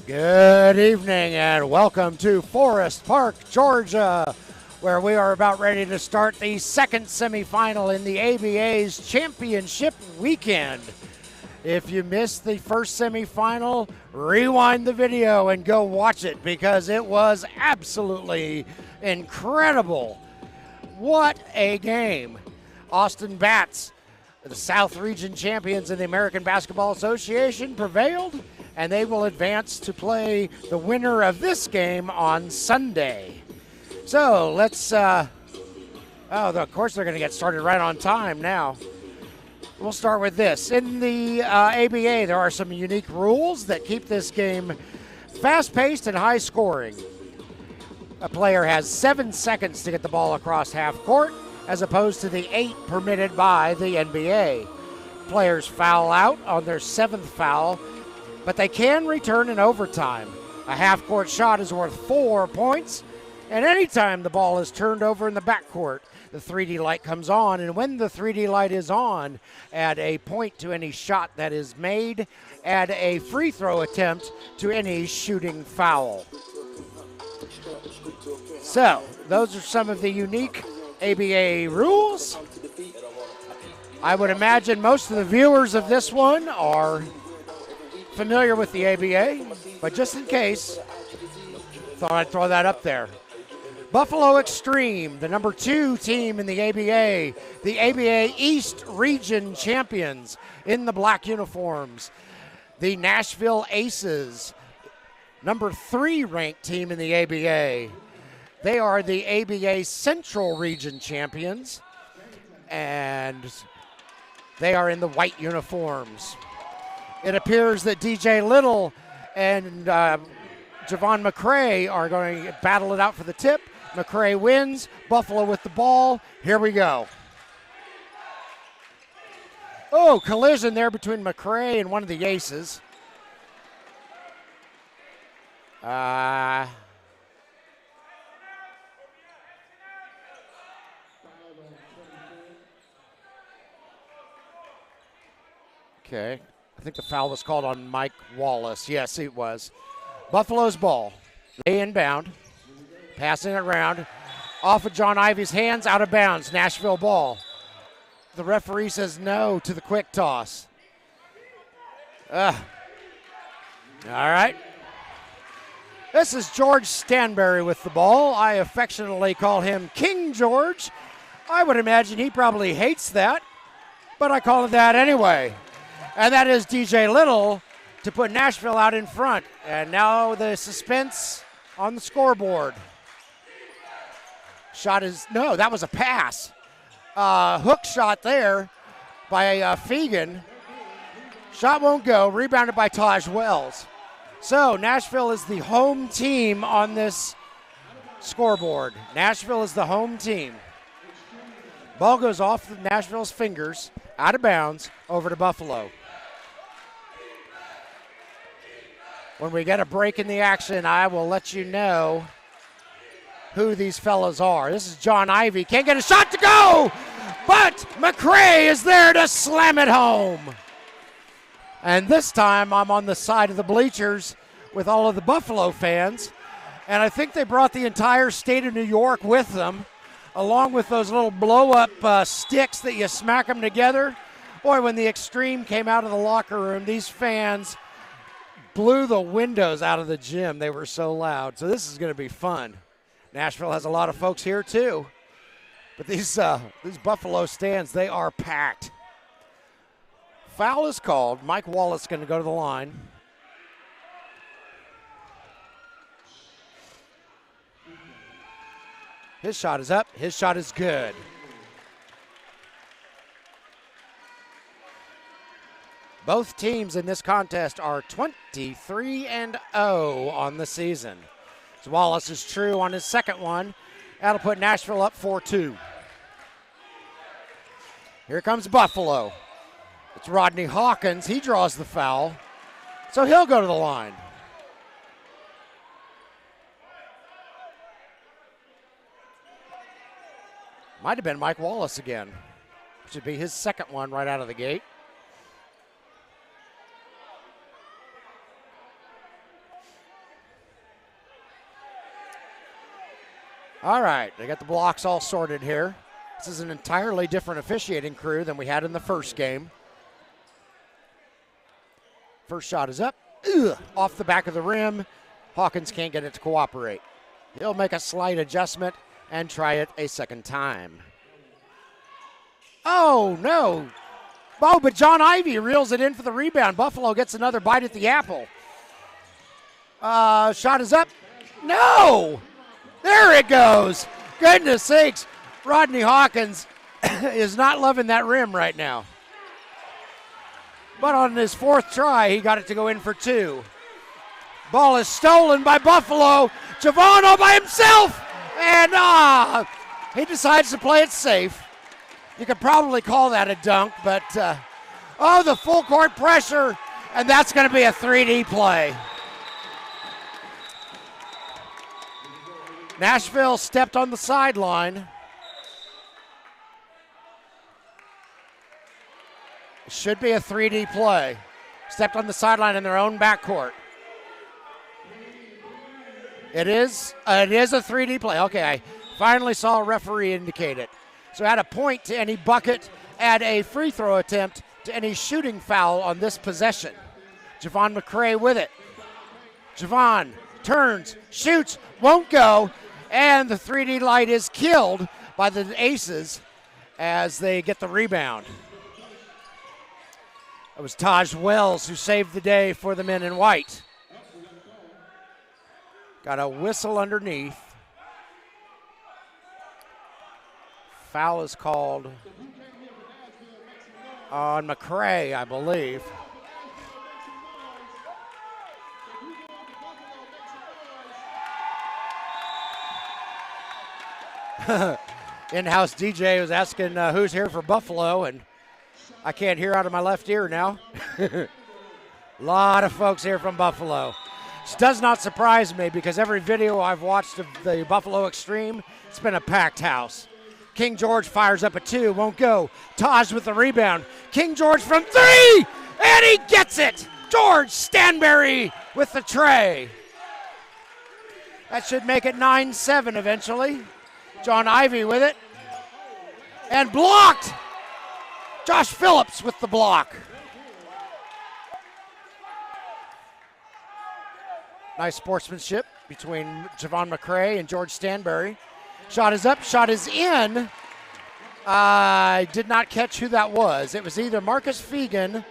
Good evening and welcome to Forest Park, Georgia, where we are about ready to start the second semifinal in the ABA's championship weekend. If you missed the first semifinal, rewind the video and go watch it because it was absolutely incredible. What a game. Austin Bats, the South Region champions in the American Basketball Association, prevailed, and they will advance to play the winner of this game on Sunday. So let's, of course they're going to get started right on time now. We'll start with this. In the ABA, there are some unique rules that keep this game fast-paced and high-scoring. A player has 7 seconds to get the ball across half court, as opposed to the 8 permitted by the NBA. Players foul out on their 7th foul, but they can return in overtime. A half-court shot is worth 4 points, and anytime the ball is turned over in the backcourt, the 3D light comes on, and when the 3D light is on, add a point to any shot that is made, add a free throw attempt to any shooting foul. So, those are some of the unique ABA rules. I would imagine most of the viewers of this one are familiar with the ABA, but just in case, thought I'd throw that up there. Buffalo eXtreme, the number 2 team in the ABA, the ABA East Region champions in the black uniforms. The Nashville Aces, number 3 ranked team in the ABA. They are the ABA Central Region champions, and they are in the white uniforms. It appears that DJ Little and Javon McCray are going to battle it out for the tip. McCray wins. Buffalo with the ball. Here we go. Oh, collision there between McCray and one of the Aces. Okay. I think the foul was called on Mike Wallace. Yes, it was. Buffalo's ball. They inbound. Passing it around. Off of John Ivy's hands, out of bounds. Nashville ball. The referee says no to the quick toss. All right. This is George Stanberry with the ball. I affectionately call him King George. I would imagine he probably hates that, but I call it that anyway. And that is DJ Little to put Nashville out in front. And now the suspense on the scoreboard. Shot is, no, that was a pass. Hook shot there by Fegan. Shot won't go, rebounded by Taj Wells. So Nashville is the home team on this scoreboard. Nashville is the home team. Ball goes off of Nashville's fingers, out of bounds, over to Buffalo. When we get a break in the action, I will let you know who these fellas are. This is John Ivy. Can't get a shot to go, but McCray is there to slam it home. And this time I'm on the side of the bleachers with all of the Buffalo fans, and I think they brought the entire state of New York with them, along with those little blow-up sticks that you smack them together. Boy, when the eXtreme came out of the locker room, these fans blew the windows out of the gym. They were so loud. So this is going to be fun. Nashville has a lot of folks here too. But these Buffalo stands, they are packed. Foul is called. Mike Wallace is going to go to the line. His shot is up. His shot is good. Both teams in this contest are 23-0 on the season. So Wallace is true on his second one. That'll put Nashville up 4-2. Here comes Buffalo. It's Rodney Hawkins. He draws the foul. So he'll go to the line. Might have been Mike Wallace again. Should be his second one right out of the gate. All right, they got the blocks all sorted here. This is an entirely different officiating crew than we had in the first game. First shot is up. Ugh, off the back of the rim. Hawkins can't get it to cooperate. He'll make a slight adjustment and try it a second time. Oh, no. Oh, but John Ivey reels it in for the rebound. Buffalo gets another bite at the apple. Shot is up. No! There it goes. Goodness sakes. Rodney Hawkins is not loving that rim right now. But on his fourth try, he got it to go in for two. Ball is stolen by Buffalo. Javon all by himself. And he decides to play it safe. You could probably call that a dunk, but the full court pressure, and that's going to be a 3D play. Nashville stepped on the sideline. It should be a 3D play. Stepped on the sideline in their own backcourt. It is a 3D play. Okay, I finally saw a referee indicate it. So add a point to any bucket, add a free throw attempt to any shooting foul on this possession. Javon McCray with it. Javon turns, shoots, won't go, and the 3D light is killed by the Aces as they get the rebound. It was Taj Wells who saved the day for the men in white. Got a whistle underneath. Foul is called on McCray, I believe. In-house DJ was asking who's here for Buffalo, and I can't hear out of my left ear now. A lot of folks here from Buffalo. This does not surprise me because every video I've watched of the Buffalo eXtreme, it's been a packed house. King George fires up a two, won't go. Taj with the rebound. King George from three, and he gets it. George Stanberry with the tray. That should make it 9-7 eventually. John Ivey with it. And blocked. Josh Phillips with the block. Nice sportsmanship between Javon McCray and George Stanberry. Shot is up, shot is in. I did not catch who that was. It was either Marcus Fegan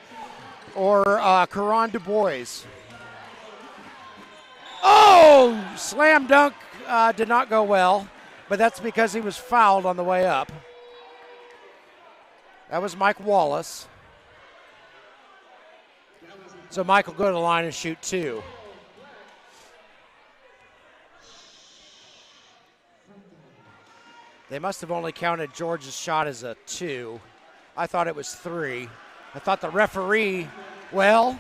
or Caron Du Bois. Oh, slam dunk did not go well, but that's because he was fouled on the way up. That was Mike Wallace. So Mike will go to the line and shoot two. They must have only counted George's shot as a two. I thought it was three. I thought the referee, well,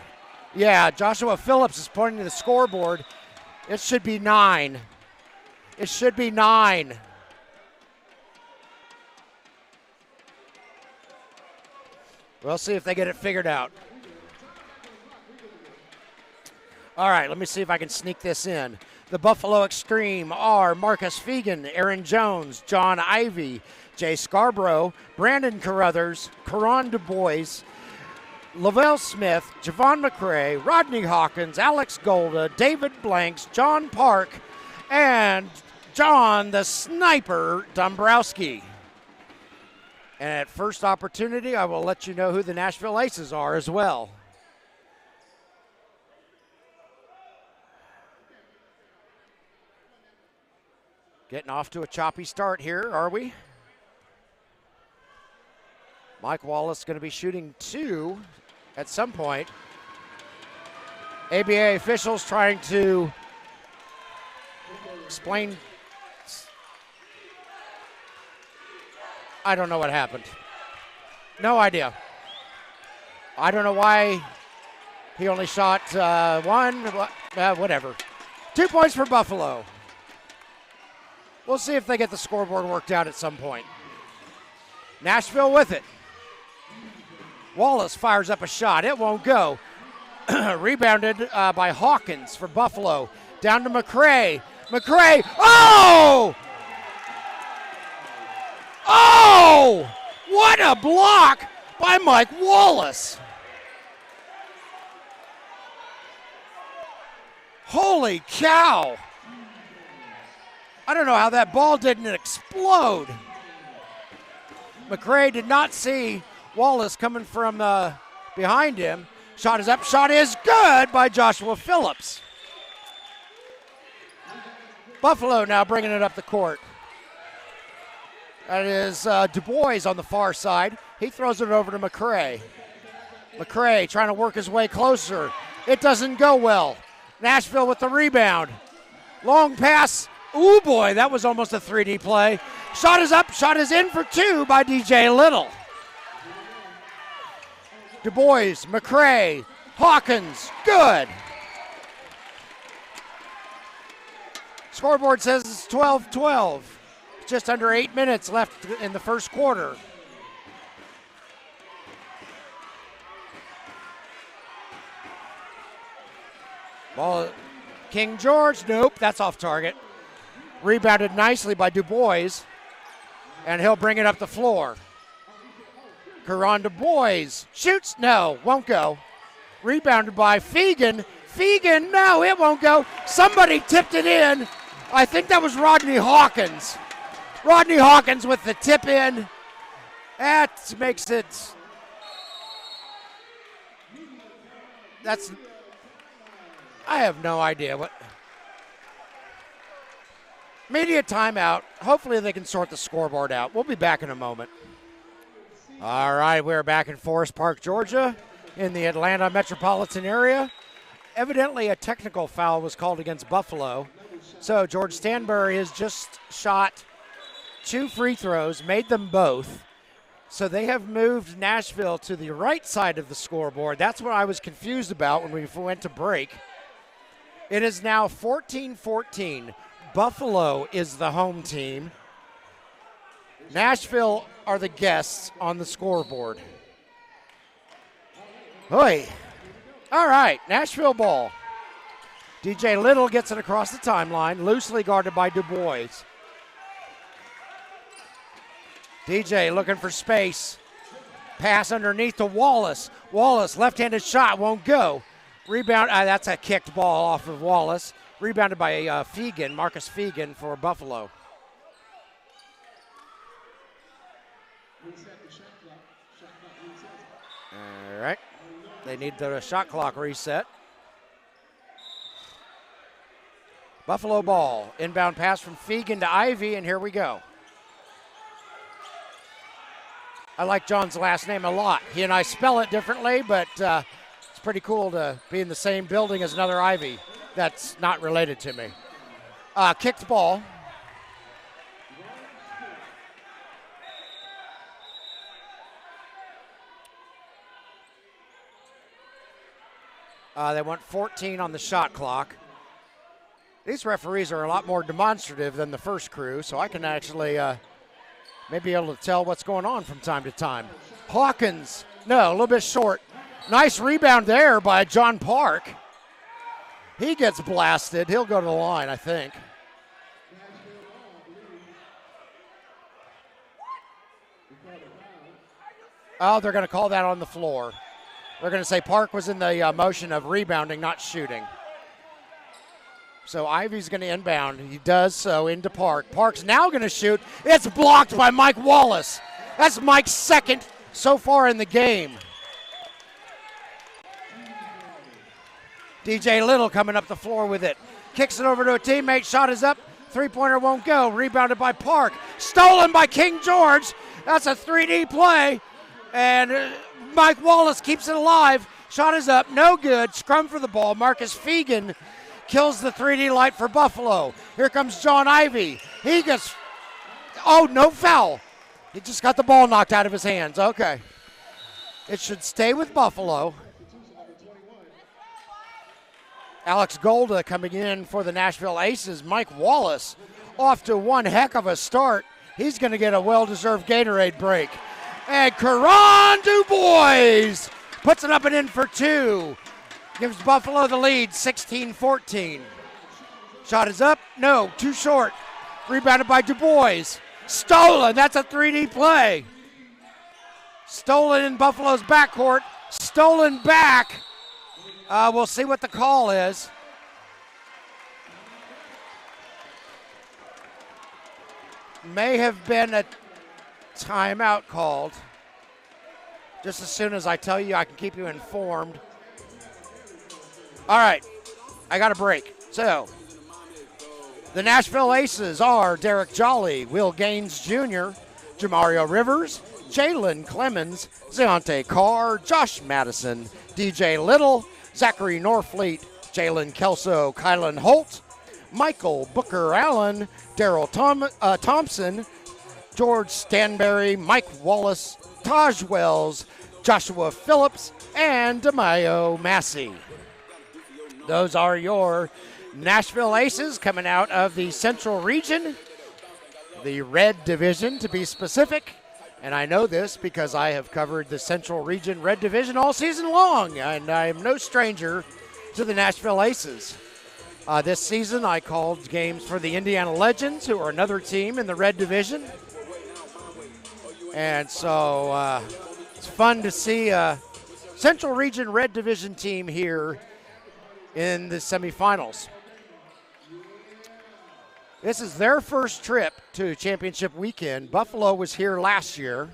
yeah, Joshua Phillips is pointing to the scoreboard. It should be 9. It should be 9. We'll see if they get it figured out. All right, let me see if I can sneak this in. The Buffalo eXtreme are Marcus Fegan, Aaron Jones, John Ivey, Jay Scarborough, Brandon Carruthers, Caron Du Bois, Lavelle Smith, Javon McCray, Rodney Hawkins, Alex Golda, David Blanks, John Park, and John the Sniper Dombrowski. And at first opportunity, I will let you know who the Nashville Aces are as well. Getting off to a choppy start here, are we? Mike Wallace going to be shooting two at some point. ABA officials trying to explain. I don't know what happened. No idea. I don't know why he only shot one. Whatever. 2 points for Buffalo. We'll see if they get the scoreboard worked out at some point. Nashville with it. Wallace fires up a shot. It won't go. Rebounded by Hawkins for Buffalo. Down to McCray. McCray. Oh! Oh! What a block by Mike Wallace. Holy cow. I don't know how that ball didn't explode. McRae did not see Wallace coming from behind him. Shot is up, shot is good by Joshua Phillips. Buffalo now bringing it up the court. That is Du Bois on the far side. He throws it over to McRae. McRae trying to work his way closer. It doesn't go well. Nashville with the rebound. Long pass. Ooh boy, that was almost a 3D play. Shot is up, shot is in for two by DJ Little. Du Bois, McRae, Hawkins, good. Scoreboard says it's 12-12. Just under 8 minutes left in the first quarter. Ball, King George, nope, that's off target. Rebounded nicely by Du Bois, and he'll bring it up the floor. Caron Du Bois shoots, no, won't go. Rebounded by Fegan. Fegan, no, it won't go. Somebody tipped it in. I think that was Rodney Hawkins. Rodney Hawkins with the tip in. That makes it, I have no idea what. Media timeout. Hopefully they can sort the scoreboard out. We'll be back in a moment. All right, we're back in Forest Park, Georgia, in the Atlanta metropolitan area. Evidently a technical foul was called against Buffalo. So George Stanbury has just shot 2 free throws, made them both. So they have moved Nashville to the right side of the scoreboard. That's what I was confused about when we went to break. It is now 14-14. Buffalo is the home team. Nashville are the guests on the scoreboard. Oy. All right, Nashville ball. DJ Little gets it across the timeline, loosely guarded by Du Bois. DJ looking for space. Pass underneath to Wallace. Wallace, left-handed shot, won't go. Rebound, that's a kicked ball off of Wallace. Rebounded by Fegan, Marcus Fegan for Buffalo. All right, they need the shot clock reset. Buffalo ball, inbound pass from Fegan to Ivy, and here we go. I like John's last name a lot. He and I spell it differently, but it's pretty cool to be in the same building as another Ivy that's not related to me. Kicked ball. They went 14 on the shot clock. These referees are a lot more demonstrative than the first crew, so I can actually maybe be able to tell what's going on from time to time. Hawkins, no, a little bit short. Nice rebound there by John Park. He gets blasted. He'll go to the line, I think. Oh, they're going to call that on the floor. They're going to say Park was in the motion of rebounding, not shooting. So Ivy's going to inbound. He does so into Park. Park's now going to shoot. It's blocked by Mike Wallace. That's Mike's second so far in the game. DJ Little coming up the floor with it. Kicks it over to a teammate. Shot is up. Three-pointer won't go. Rebounded by Park. Stolen by King George. That's a 3D play. And Mike Wallace keeps it alive. Shot is up. No good. Scrum for the ball. Marcus Fegan kills the 3D light for Buffalo. Here comes John Ivy. He gets, oh, no foul. He just got the ball knocked out of his hands. Okay. It should stay with Buffalo. Alex Golda coming in for the Nashville Aces. Mike Wallace off to one heck of a start. He's going to get a well-deserved Gatorade break. And Caron Du Bois puts it up and in for two. Gives Buffalo the lead, 16-14. Shot is up. No, too short. Rebounded by Du Bois. Stolen. That's a 3D play. Stolen in Buffalo's backcourt. Stolen back. We'll see what the call is. May have been a timeout called. Just as soon as I tell you, I can keep you informed. All right, I got a break. So, the Nashville Aces are Derek Jolly, Will Gaines Jr., Jamario Rivers, Jalen Clemens, Deontay Carr, Josh Madison, DJ Little, Zachary Norfleet, Jalen Kelso, Kylan Holt, Michael Booker Allen, Daryl Thompson, George Stanberry, Mike Wallace, Taj Wells, Joshua Phillips, and DeMayo Massey. Those are your Nashville Aces coming out of the Central Region, the Red Division to be specific. And I know this because I have covered the Central Region Red Division all season long, and I am no stranger to the Nashville Aces. This season I called games for the Indiana Legends, who are another team in the Red Division. And so it's fun to see a Central Region Red Division team here in the semifinals. This is their first trip to championship weekend. Buffalo was here last year.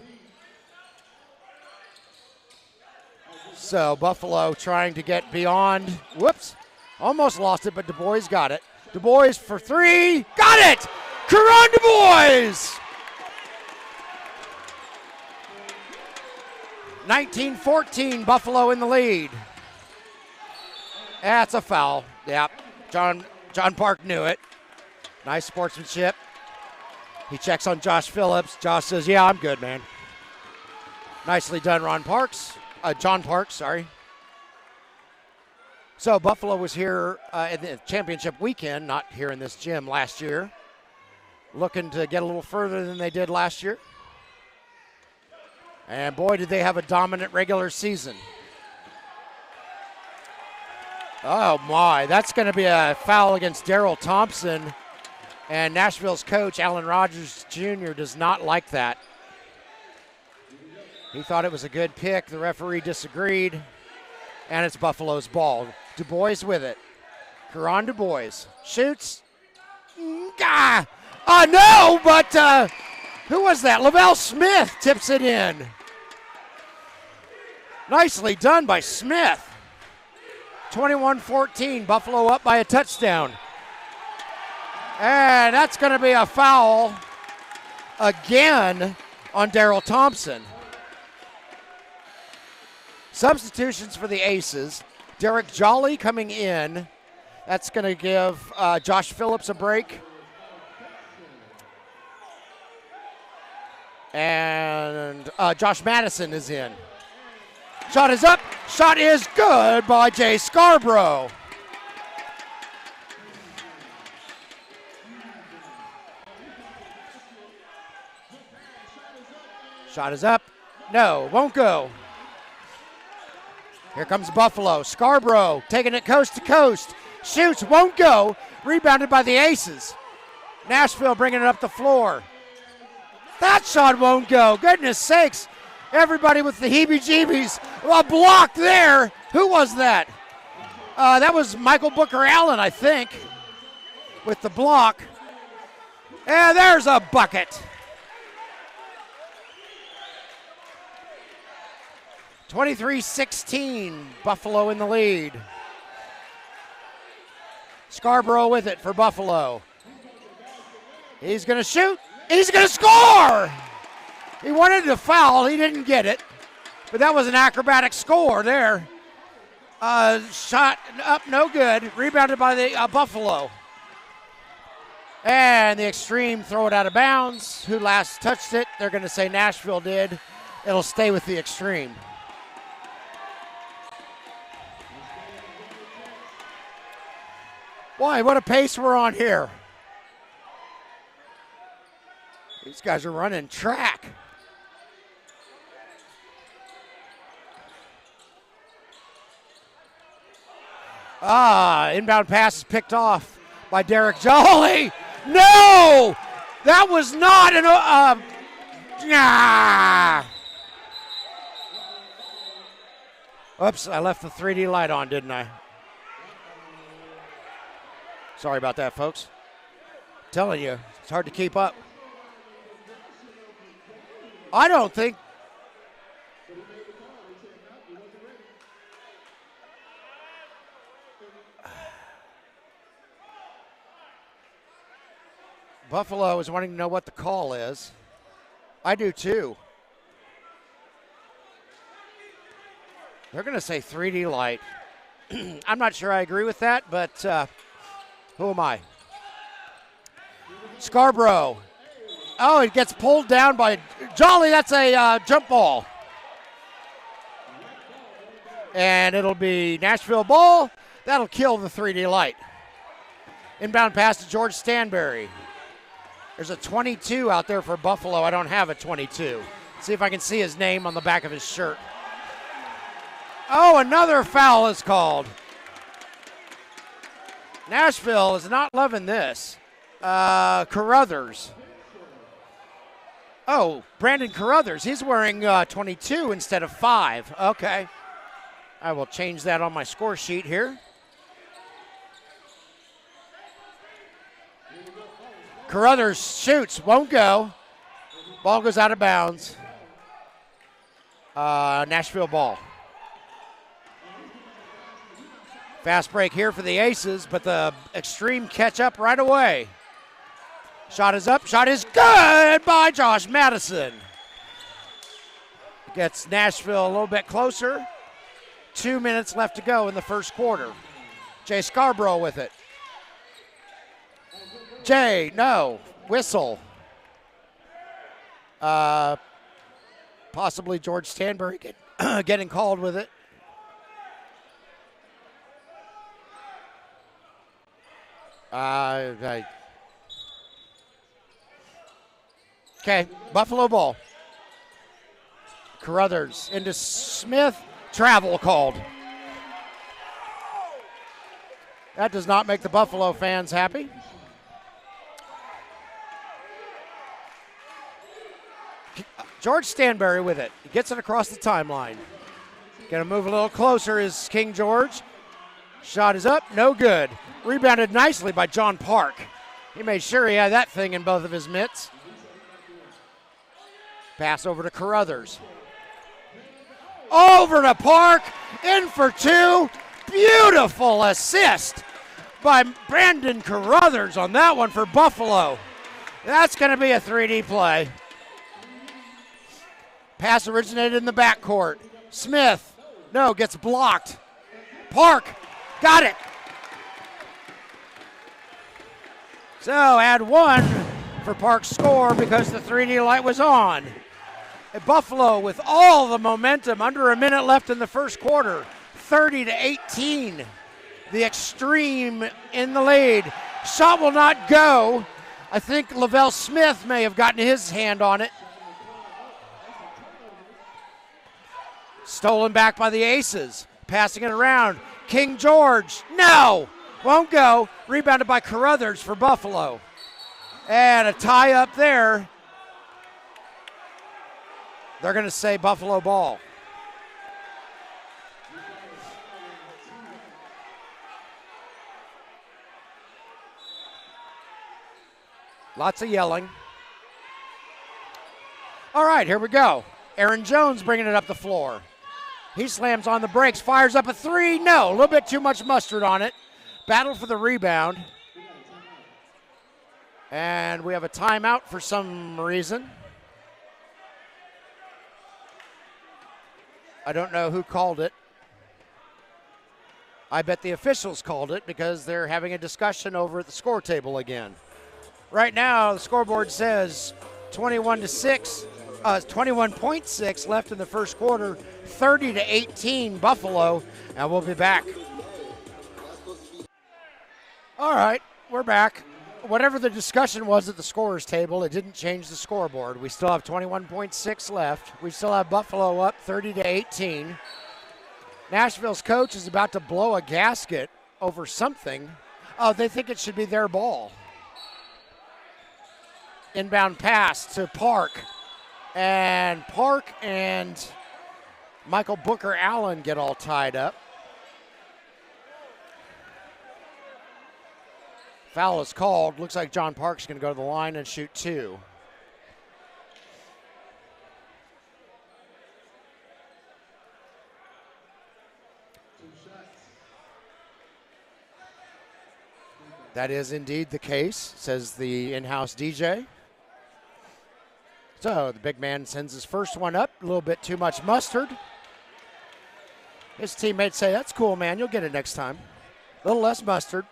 So Buffalo trying to get beyond, whoops, almost lost it, but Du Bois got it. Du Bois for three, got it! Caron Du Bois! 19-14, Buffalo in the lead. That's a foul. Yep, John Park knew it. Nice sportsmanship. He checks on Josh Phillips. Josh says, yeah, I'm good, man. Nicely done, John Parks, sorry. So Buffalo was here in the championship weekend, not here in this gym last year. Looking to get a little further than they did last year. And boy, did they have a dominant regular season. Oh my, that's going to be a foul against Daryl Thompson. And Nashville's coach, Alan Rogers Jr., does not like that. He thought it was a good pick. The referee disagreed. And it's Buffalo's ball. Du Bois with it. Caron Du Bois shoots. No, but who was that? Lavelle Smith tips it in. Nicely done by Smith. 21-14, Buffalo up by a touchdown. And that's going to be a foul again on Daryl Thompson. Substitutions for the Aces. Derek Jolly coming in. That's going to give Josh Phillips a break. And Josh Madison is in. Shot is up. Shot is good by Jay Scarborough. Shot is up. No, won't go. Here comes Buffalo. Scarborough taking it coast to coast. Shoots, won't go. Rebounded by the Aces. Nashville bringing it up the floor. That shot won't go. Goodness sakes. Everybody with the heebie-jeebies. A block there. Who was that? That was Michael Booker Allen, I think, with the block. And there's a bucket. 23-16, Buffalo in the lead. Scarborough with it for Buffalo. He's going to shoot. He's going to score! He wanted to foul. He didn't get it. But that was an acrobatic score there. Shot up, no good. Rebounded by the Buffalo. And the eXtreme throw it out of bounds. Who last touched it? They're going to say Nashville did. It'll stay with the eXtreme. Boy, what a pace we're on here. These guys are running track. Inbound pass is picked off by Derek Jolly. No! That was not an. Oops, I left the 3D light on, didn't I? Sorry about that, folks. I'm telling you, it's hard to keep up. I don't think. Buffalo is wanting to know what the call is. I do too. They're going to say 3D light. I'm not sure I agree with that, but who am I? Scarborough. Oh, it gets pulled down by Jolly. That's a jump ball. And it'll be Nashville ball. That'll kill the 3D light. Inbound pass to George Stanberry. There's a 22 out there for Buffalo. I don't have a 22. See if I can see his name on the back of his shirt. Oh, another foul is called. Nashville is not loving this. Carruthers. Oh, Brandon Carruthers. He's wearing 22 instead of 5. Okay. I will change that on my score sheet here. Carruthers shoots, won't go. Ball goes out of bounds. Nashville ball. Fast break here for the Aces, but the eXtreme catch up right away. Shot is up, shot is good by Josh Madison. Gets Nashville a little bit closer. 2 minutes left to go in the first quarter. Jay Scarborough with it. Jay, no, whistle. Possibly George Stanberry getting called with it. Okay, Buffalo ball. Carruthers into Smith. Travel called. That does not make the Buffalo fans happy. George Stanberry with it. He gets it across the timeline. Going to move a little closer is King George. Shot is up, no good. Rebounded nicely by John Park. He made sure he had that thing in both of his mitts. Pass over to Carruthers. Over to Park, in for 2. Beautiful assist by Brandon Carruthers on that one for Buffalo. That's going to be a 3D play. Pass originated in the backcourt. Smith, no, gets blocked. Park, got it. So add 1 for Park's score because the 3D light was on. Buffalo with all the momentum, under a minute left in the first quarter, 30-18. The eXtreme in the lead. Shot will not go. I think Lavelle Smith may have gotten his hand on it. Stolen back by the Aces. Passing it around. King George, no, won't go. Rebounded by Carruthers for Buffalo. And a tie up there. They're going to say Buffalo ball. Lots of yelling. All right, here we go. Aaron Jones bringing it up the floor. He slams on the brakes, fires up a 3. No, a little bit too much mustard on it. Battle for the rebound. And we have a timeout for some reason. I don't know who called it. I bet the officials called it because they're having a discussion over at the score table again. Right now, the scoreboard says 21.6 left in the first quarter, 30-18 Buffalo, and we'll be back. All right, we're back. Whatever the discussion was at the scorer's table, it didn't change the scoreboard. We still have 21.6 left. We still have Buffalo up 30-18. Nashville's coach is about to blow a gasket over something. Oh, they think it should be their ball. Inbound pass to Park. And Park and Michael Booker Allen get all tied up. Foul is called. Looks like John Park's going to go to the line and shoot 2. That is indeed the case, says the in-house DJ. So the big man sends his first one up, a little bit too much mustard. His teammates say, that's cool, man, you'll get it next time. A little less mustard.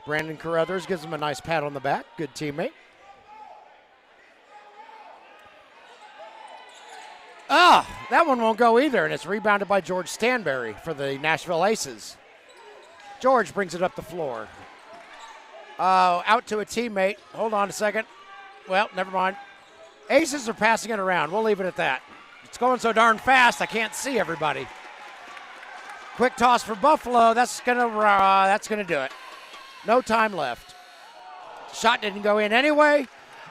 Brandon Carruthers gives him a nice pat on the back, good teammate. That one won't go either, and it's rebounded by George Stanberry for the Nashville Aces. George brings it up the floor. Out to a teammate. Hold on a second. Well, never mind. Aces are passing it around. We'll leave it at that. It's going so darn fast, I can't see everybody. Quick toss for Buffalo. That's gonna do it. No time left. Shot didn't go in anyway,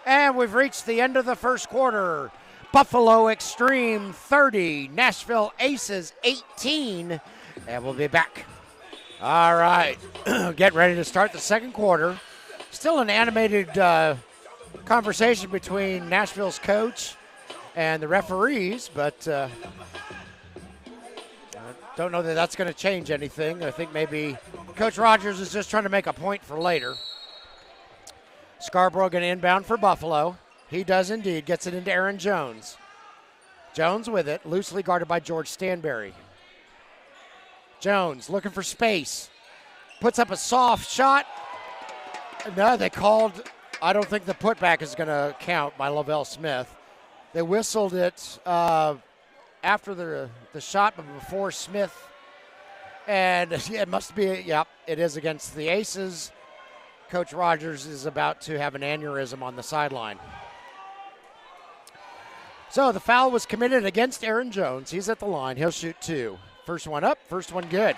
and we've reached the end of the first quarter. Buffalo eXtreme 30, Nashville Aces 18, and we'll be back. All right, get ready to start the second quarter. Still an animated conversation between Nashville's coach and the referees, but I don't know that that's going to change anything. I think maybe Coach Rogers is just trying to make a point for later. Scarborough going to inbound for Buffalo. He does indeed, gets it into Aaron Jones. Jones with it, loosely guarded by George Stanberry. Jones looking for space. Puts up a soft shot. No, they called, I don't think the putback is going to count by Lavelle Smith. They whistled it after the shot, but before Smith. And it must be, it is against the Aces. Coach Rogers is about to have an aneurysm on the sideline. So the foul was committed against Aaron Jones. He's at the line. He'll shoot 2. First one up, first one good.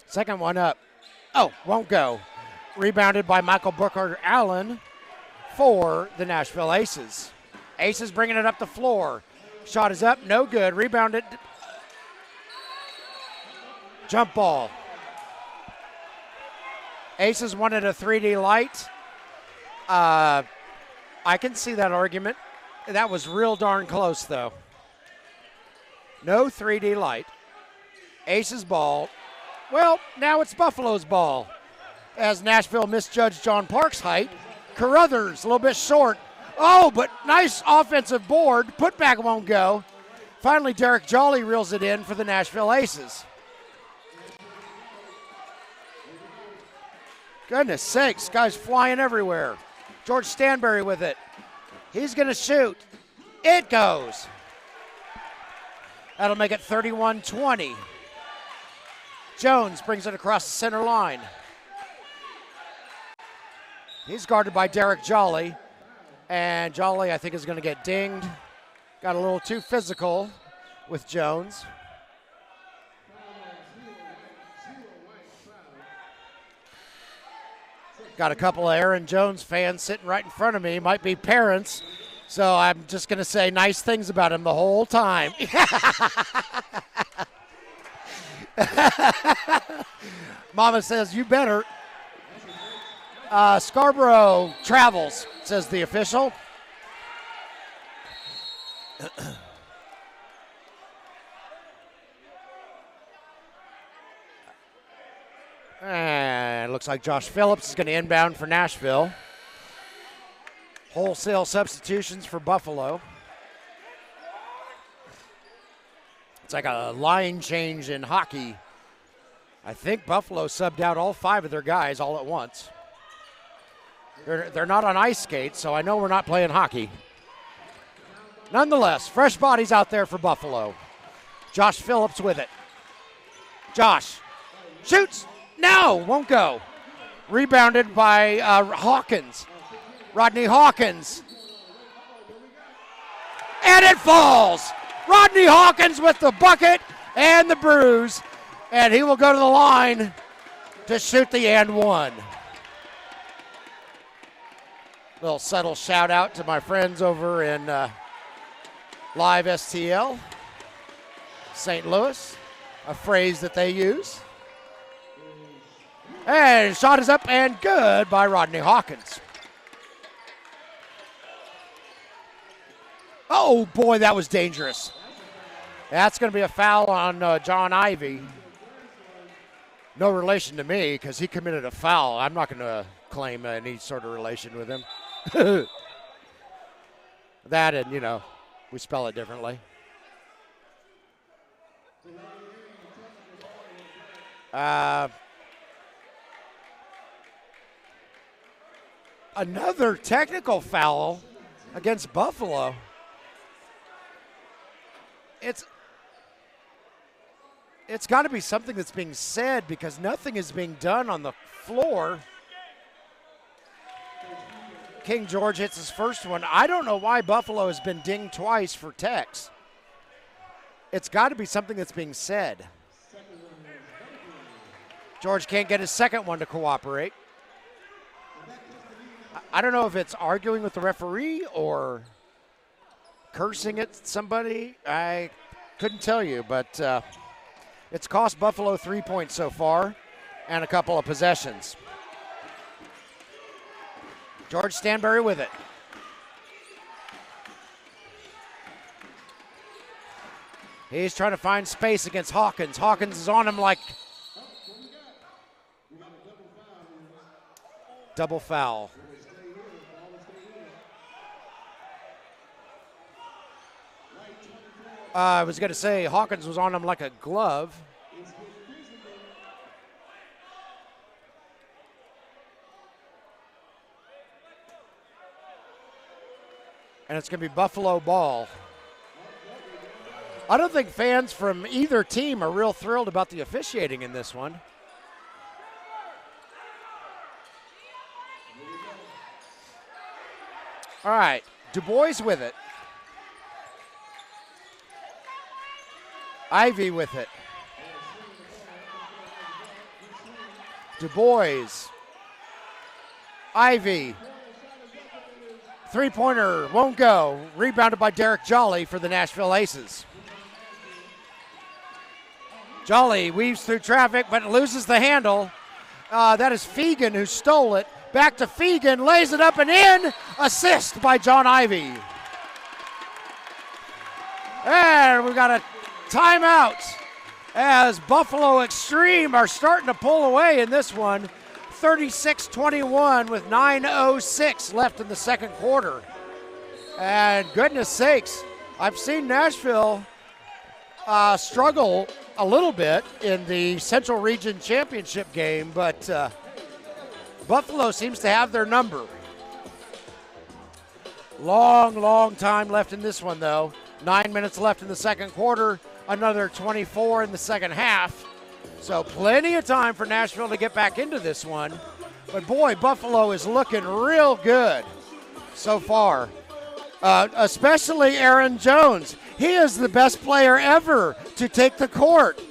Second one up. Won't go. Rebounded by Michael Booker Allen for the Nashville Aces. Aces bringing it up the floor. Shot is up, no good. Rebounded. Jump ball. Aces wanted a 3D light. I can see that argument. That was real darn close, though. No 3D light. Aces ball. Well, now it's Buffalo's ball. As Nashville misjudged John Park's height. Carruthers, a little bit short. But nice offensive board. Putback won't go. Finally, Derek Jolly reels it in for the Nashville Aces. Goodness sakes, guy's flying everywhere. George Stanberry with it. He's going to shoot. It goes. That'll make it 31-20. Jones brings it across the center line. He's guarded by Derek Jolly. And Jolly, I think, is going to get dinged. Got a little too physical with Jones. Got a couple of Aaron Jones fans sitting right in front of me. Might be parents. So I'm just going to say nice things about him the whole time. Mama says, you better. Scarborough travels, says the official. And it looks like Josh Phillips is going to inbound for Nashville. Wholesale substitutions for Buffalo. It's like a line change in hockey. I think Buffalo subbed out all 5 of their guys all at once. They're not on ice skates, so I know we're not playing hockey. Nonetheless, fresh bodies out there for Buffalo. Josh Phillips with it. Josh shoots. No, won't go. Rebounded by Hawkins. Rodney Hawkins. And it falls. Rodney Hawkins with the bucket and the bruise, and he will go to the line to shoot the and one. Little subtle shout out to my friends over in Live STL, St. Louis, a phrase that they use. And shot is up and good by Rodney Hawkins. Oh boy, that was dangerous. That's going to be a foul on John Ivey. No relation to me because he committed a foul. I'm not going to claim any sort of relation with him. That and, you know, we spell it differently. Another technical foul against Buffalo. It's got to be something that's being said because nothing is being done on the floor. King George hits his first one. I don't know why Buffalo has been dinged twice for techs. It's got to be something that's being said. George can't get his second one to cooperate. I don't know if it's arguing with the referee or cursing at somebody. I couldn't tell you, but it's cost Buffalo 3 points so far and a couple of possessions. George Stanbury with it. He's trying to find space against Hawkins. Hawkins is on him like double foul. I was going to say Hawkins was on him like a glove. And it's going to be Buffalo ball. I don't think fans from either team are real thrilled about the officiating in this one. All right, Du Bois with it. Ivey with it. Du Bois. Ivey. Three-pointer won't go. Rebounded by Derek Jolly for the Nashville Aces. Jolly weaves through traffic but loses the handle. That is Fegan who stole it. Back to Fegan, lays it up and in. Assist by John Ivey. And we've got a timeout as Buffalo eXtreme are starting to pull away in this one. 36-21 with 9:06 left in the second quarter. And goodness sakes, I've seen Nashville struggle a little bit in the Central Region Championship game, but Buffalo seems to have their number. Long time left in this one, though. 9 minutes left in the second quarter, another 24 in the second half. So plenty of time for Nashville to get back into this one. But boy, Buffalo is looking real good so far, especially Aaron Jones. He is the best player ever to take the court.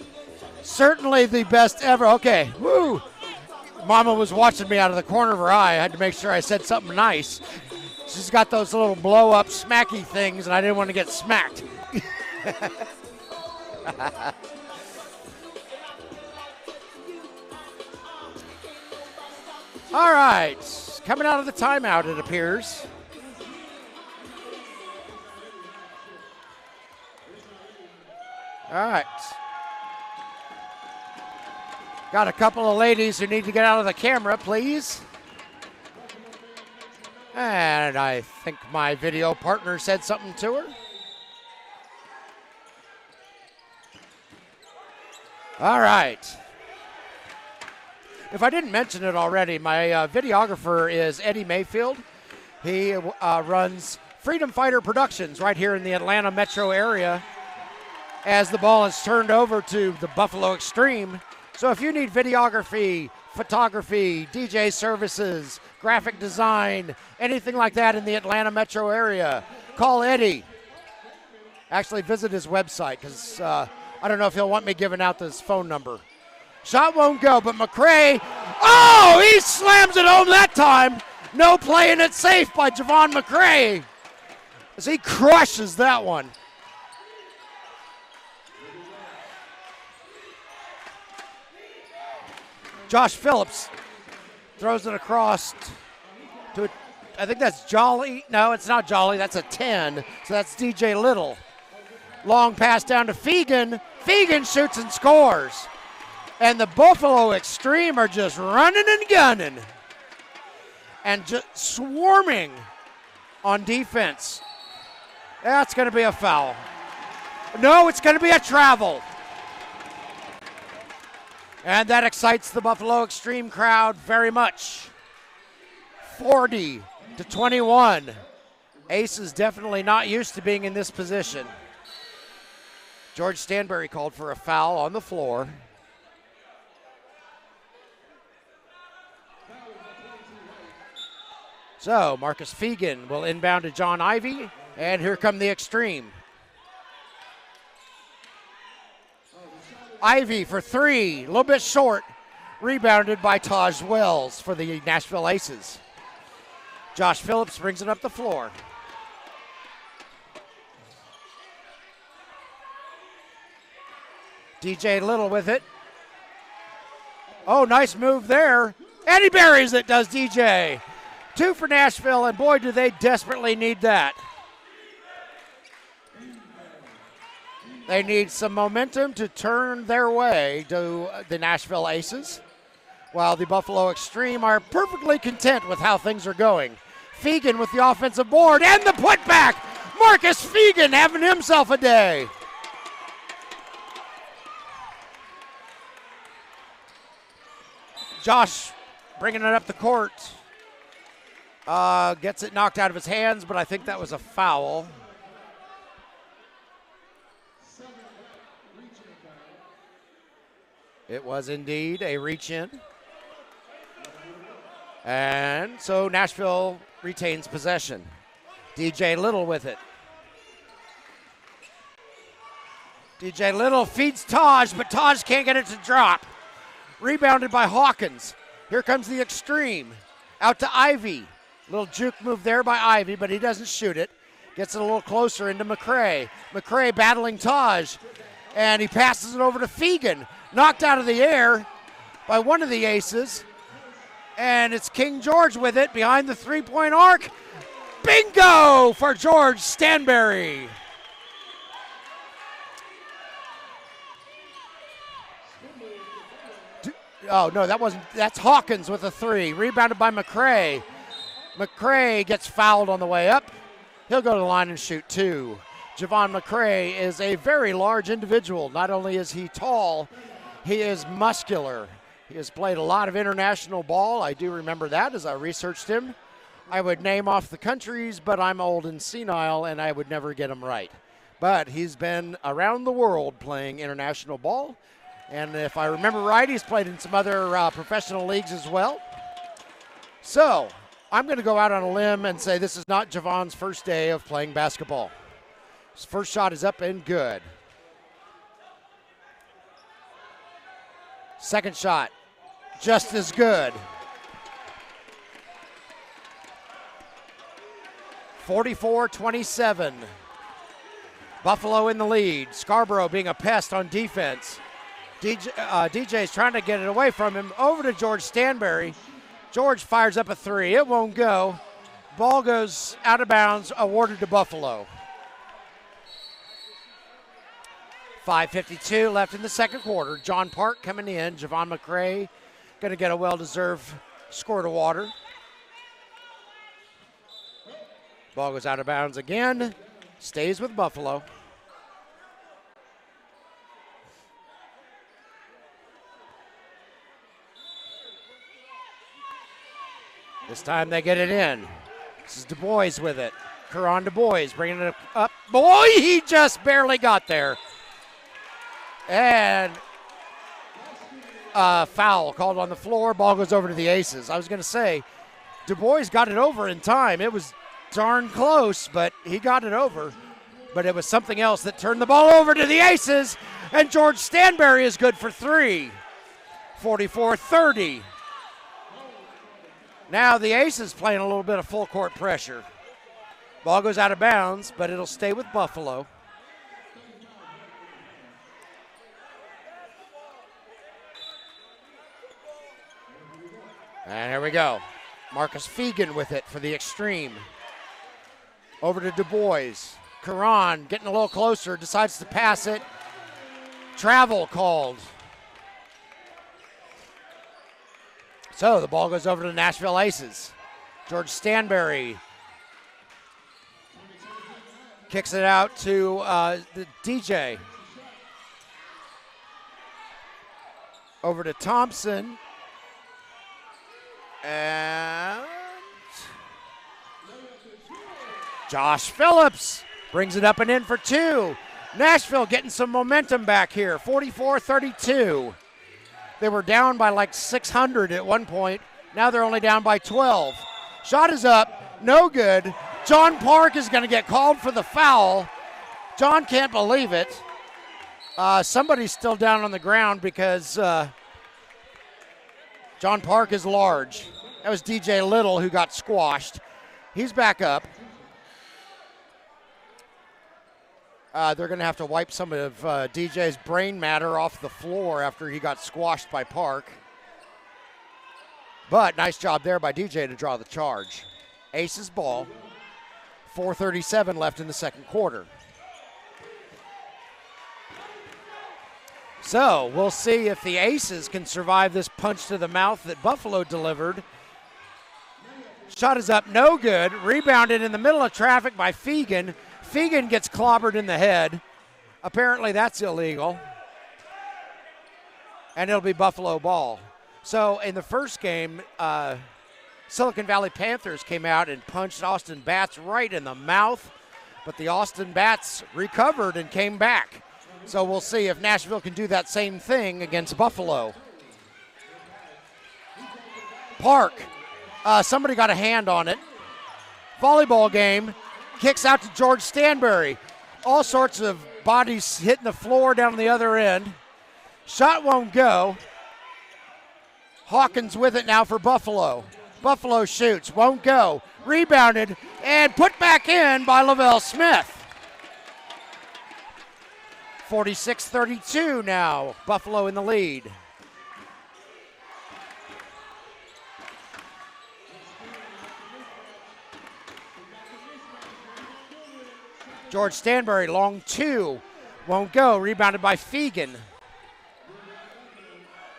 Certainly the best ever. Okay, woo. Mama was watching me out of the corner of her eye. I had to make sure I said something nice. She's got those little blow-up smacky things, and I didn't want to get smacked. All right, coming out of the timeout, it appears. All right. Got a couple of ladies who need to get out of the camera, please. And I think my video partner said something to her. All right. If I didn't mention it already, my videographer is Eddie Mayfield. He runs Freedom Fighter Productions right here in the Atlanta metro area as the ball is turned over to the Buffalo eXtreme. So if you need videography, photography, DJ services, graphic design, anything like that in the Atlanta metro area, call Eddie Actually, visit his website because I don't know if he'll want me giving out his phone number. Shot won't go, but McCray, oh, he slams it home that time. No playing it safe by Javon McCray as he crushes that one. Josh Phillips throws it across to, I think that's Jolly. No, it's not Jolly. That's a 10. So that's DJ Little. Long pass down to Fegan. Fegan shoots and scores. And the Buffalo eXtreme are just running and gunning and just swarming on defense. That's going to be a foul. No, it's going to be a travel. And that excites the Buffalo eXtreme crowd very much. 40-21. Ace is definitely not used to being in this position. George Stanberry called for a foul on the floor. So Marcus Fegan will inbound to John Ivy, and here come the eXtreme. Ivy for three, a little bit short, rebounded by Taj Wells for the Nashville Aces. Josh Phillips brings it up the floor. DJ Little with it. Oh, nice move there. And he buries it, does DJ. Two for Nashville, and boy, do they desperately need that. They need some momentum to turn their way to the Nashville Aces, while the Buffalo eXtreme are perfectly content with how things are going. Fegan with the offensive board and the putback. Marcus Fegan having himself a day. Josh bringing it up the court. Gets it knocked out of his hands, but I think that was a foul. It was indeed a reach in. And so Nashville retains possession. DJ Little with it. DJ Little feeds Taj, but Taj can't get it to drop. Rebounded by Hawkins. Here comes the eXtreme. Out to Ivy. Little juke move there by Ivy, but he doesn't shoot it. Gets it a little closer into McCray. McCray battling Taj, and he passes it over to Fegan. Knocked out of the air by one of the Aces. And it's King George with it behind the three-point arc. Bingo for George Stanberry. Oh, no, that's Hawkins with a three. Rebounded by McCray. McCray gets fouled on the way up. He'll go to the line and shoot two. Javon McCray is a very large individual. Not only is he tall, he is muscular. He has played a lot of international ball. I do remember that as I researched him. I would name off the countries, but I'm old and senile, and I would never get them right. But he's been around the world playing international ball. And if I remember right, he's played in some other professional leagues as well. So I'm going to go out on a limb and say this is not Javon's first day of playing basketball. His first shot is up and good. Second shot, just as good. 44-27. Buffalo in the lead. Scarborough being a pest on defense. DJ's trying to get it away from him. Over to George Stanberry. George fires up a three. It won't go. Ball goes out of bounds, awarded to Buffalo. 5:52 left in the second quarter. John Park coming in. Javon McCray going to get a well-deserved squirt of water. Ball goes out of bounds again. Stays with Buffalo. This time they get it in. This is Du Bois with it. Caron Du Bois bringing it up. Boy, he just barely got there. And foul called on the floor. Ball goes over to the Aces. I was going to say, Du Bois got it over in time. It was darn close, but he got it over. But it was something else that turned the ball over to the Aces, and George Stanberry is good for 3. 44-30. Now the Aces playing a little bit of full court pressure. Ball goes out of bounds, but it'll stay with Buffalo. And here we go. Marcus Fegan with it for the eXtreme. Over to Du Bois. Caron getting a little closer, decides to pass it. Travel called. So the ball goes over to the Nashville Aces. George Stanberry kicks it out to the DJ. Over to Thompson. And Josh Phillips brings it up and in for 2. Nashville getting some momentum back here, 44-32. They were down by like 600 at one point. Now they're only down by 12. Shot is up, no good. John Park is going to get called for the foul. John can't believe it. Somebody's still down on the ground because John Park is large. That was DJ Little who got squashed. He's back up. They're going to have to wipe some of DJ's brain matter off the floor after he got squashed by Park. But nice job there by DJ to draw the charge. Aces ball. 4:37 left in the second quarter. So we'll see if the Aces can survive this punch to the mouth that Buffalo delivered. Shot is up, no good. Rebounded in the middle of traffic by Fegan. Fegan gets clobbered in the head. Apparently that's illegal. And it'll be Buffalo ball. So in the first game, Silicon Valley Panthers came out and punched Austin Bats right in the mouth. But the Austin Bats recovered and came back. So we'll see if Nashville can do that same thing against Buffalo. Park. Somebody got a hand on it. Volleyball game. Kicks out to George Stanberry. All sorts of bodies hitting the floor down the other end. Shot won't go. Hawkins with it now for Buffalo. Buffalo shoots, won't go. Rebounded and put back in by Lavelle Smith. 46-32 now. Buffalo in the lead. George Stanberry, long 2. Won't go. Rebounded by Fegan.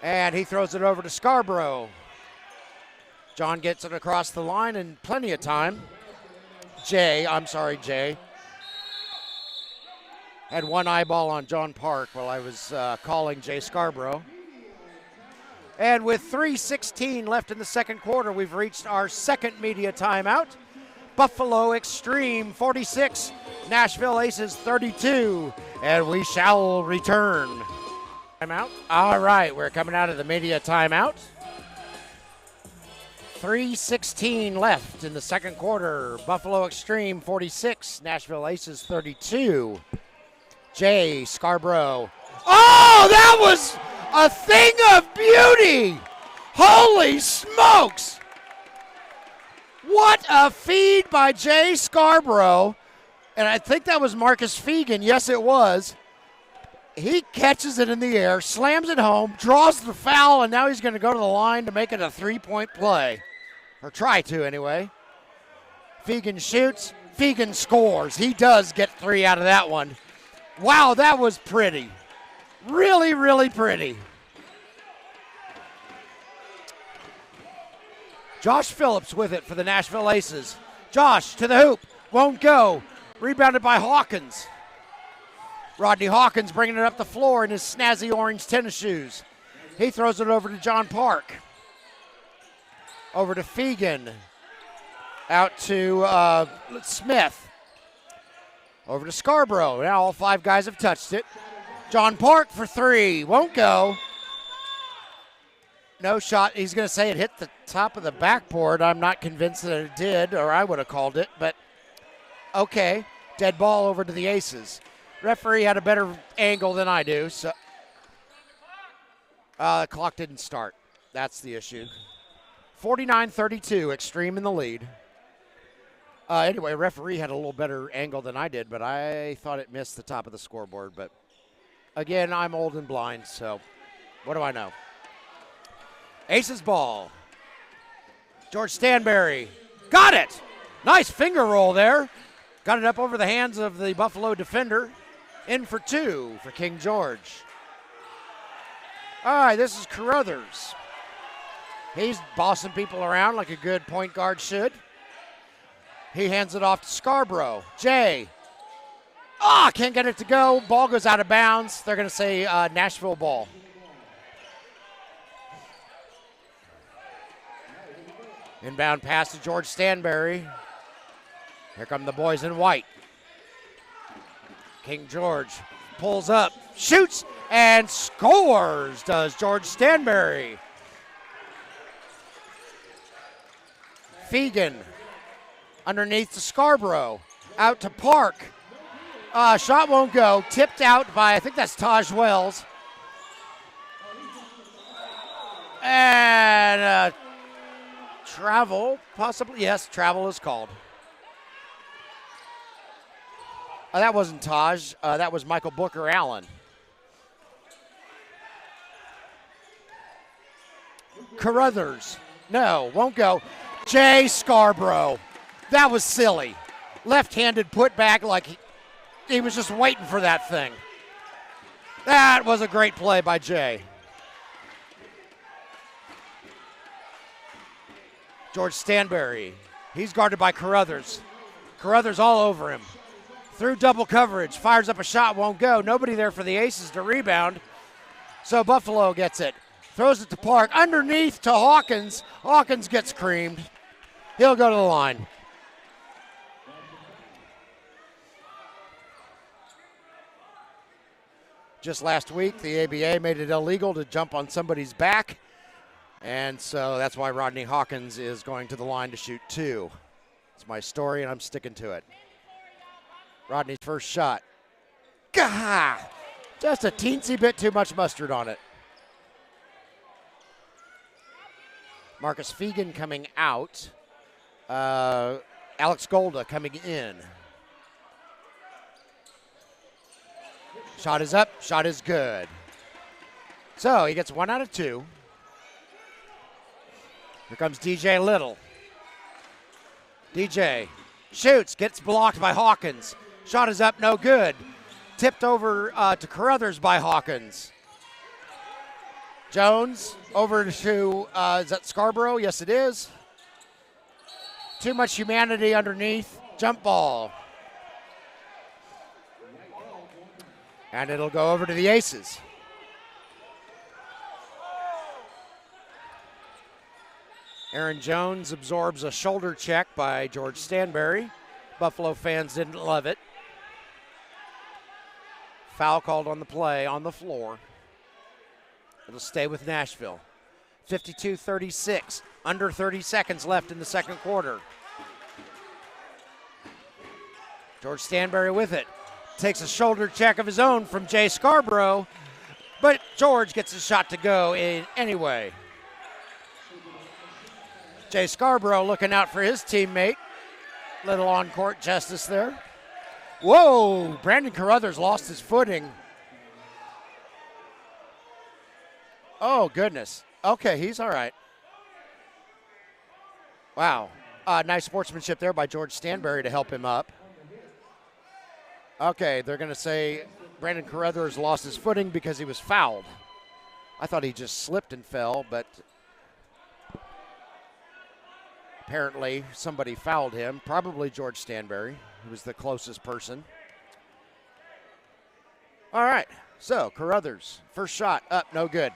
And he throws it over to Scarborough. John gets it across the line in plenty of time. Jay. Had one eyeball on John Park while I was calling Jay Scarborough. And with 3:16 left in the second quarter, we've reached our second media timeout. Buffalo eXtreme 46, Nashville Aces 32, and we shall return. Timeout. All right, we're coming out of the media timeout. 3:16 left in the second quarter. Buffalo eXtreme 46, Nashville Aces 32. Jay Scarborough. Oh, that was a thing of beauty! Holy smokes! What a feed by Jay Scarborough. And I think that was Marcus Fegan. Yes, it was. He catches it in the air, slams it home, draws the foul, and now he's going to go to the line to make it a three-point play. Or try to, anyway. Fegan shoots. Fegan scores. He does get 3 out of that one. Wow, that was pretty. Really, really pretty. Josh Phillips with it for the Nashville Aces. Josh to the hoop. Won't go. Rebounded by Hawkins. Rodney Hawkins bringing it up the floor in his snazzy orange tennis shoes. He throws it over to John Park. Over to Fegan. Out to Smith. Over to Scarborough. Now all 5 guys have touched it. John Park for 3. Won't go. No shot. He's going to say it hit the top of the backboard. I'm not convinced that it did, or I would have called it, but okay. Dead ball over to the Aces. Referee had a better angle than I do, so the clock didn't start. That's the issue. 49-32, eXtreme in the lead. Anyway, referee had a little better angle than I did, but I thought it missed the top of the scoreboard. But again, I'm old and blind, so what do I know? Aces ball. George Stanberry got it. Nice finger roll there. Got it up over the hands of the Buffalo defender. In for two for King George. All right, this is Carruthers. He's bossing people around like a good point guard should. He hands it off to Scarborough. Jay. Can't get it to go. Ball goes out of bounds. They're going to say Nashville ball. Inbound pass to George Stanberry. Here come the boys in white. King George pulls up, shoots, and scores, does George Stanberry. Fegan underneath to Scarborough. Out to Park. Shot won't go. Tipped out by, I think that's Taj Wells. And travel, possibly. Yes, travel is called. That wasn't Taj. That was Michael Booker Allen. Carruthers. No, won't go. Jay Scarborough. That was silly. Left-handed putback like he was just waiting for that thing. That was a great play by Jay. George Stanberry. He's guarded by Carruthers. Carruthers all over him. Through double coverage. Fires up a shot, won't go. Nobody there for the Aces to rebound. So Buffalo gets it. Throws it to Park. Underneath to Hawkins. Hawkins gets creamed. He'll go to the line. Just last week, the ABA made it illegal to jump on somebody's back. And so that's why Rodney Hawkins is going to the line to shoot two. It's my story, and I'm sticking to it. Rodney's first shot. Gah! Just a teensy bit too much mustard on it. Marcus Fegan coming out. Alex Golda coming in. Shot is up, shot is good. So he gets 1 out of 2. Here comes DJ Little. DJ shoots, gets blocked by Hawkins. Shot is up, no good. Tipped over to Carruthers by Hawkins. Jones over to, is that Scarborough? Yes, it is. Too much humanity underneath. Jump ball. And it'll go over to the Aces. Aaron Jones absorbs a shoulder check by George Stanberry. Buffalo fans didn't love it. Foul called on the play on the floor. It'll stay with Nashville. 52-36. Under 30 seconds left in the second quarter. George Stanberry with it. Takes a shoulder check of his own from Jay Scarborough, but George gets a shot to go in anyway. Jay Scarborough looking out for his teammate. Little on-court justice there. Whoa, Brandon Carruthers lost his footing. Oh, goodness. Okay, he's all right. Wow. Nice sportsmanship there by George Stanberry to help him up. Okay, they're going to say Brandon Carruthers lost his footing because he was fouled. I thought he just slipped and fell, but apparently somebody fouled him, probably George Stanberry, who was the closest person. All right, so Carruthers, first shot up, no good.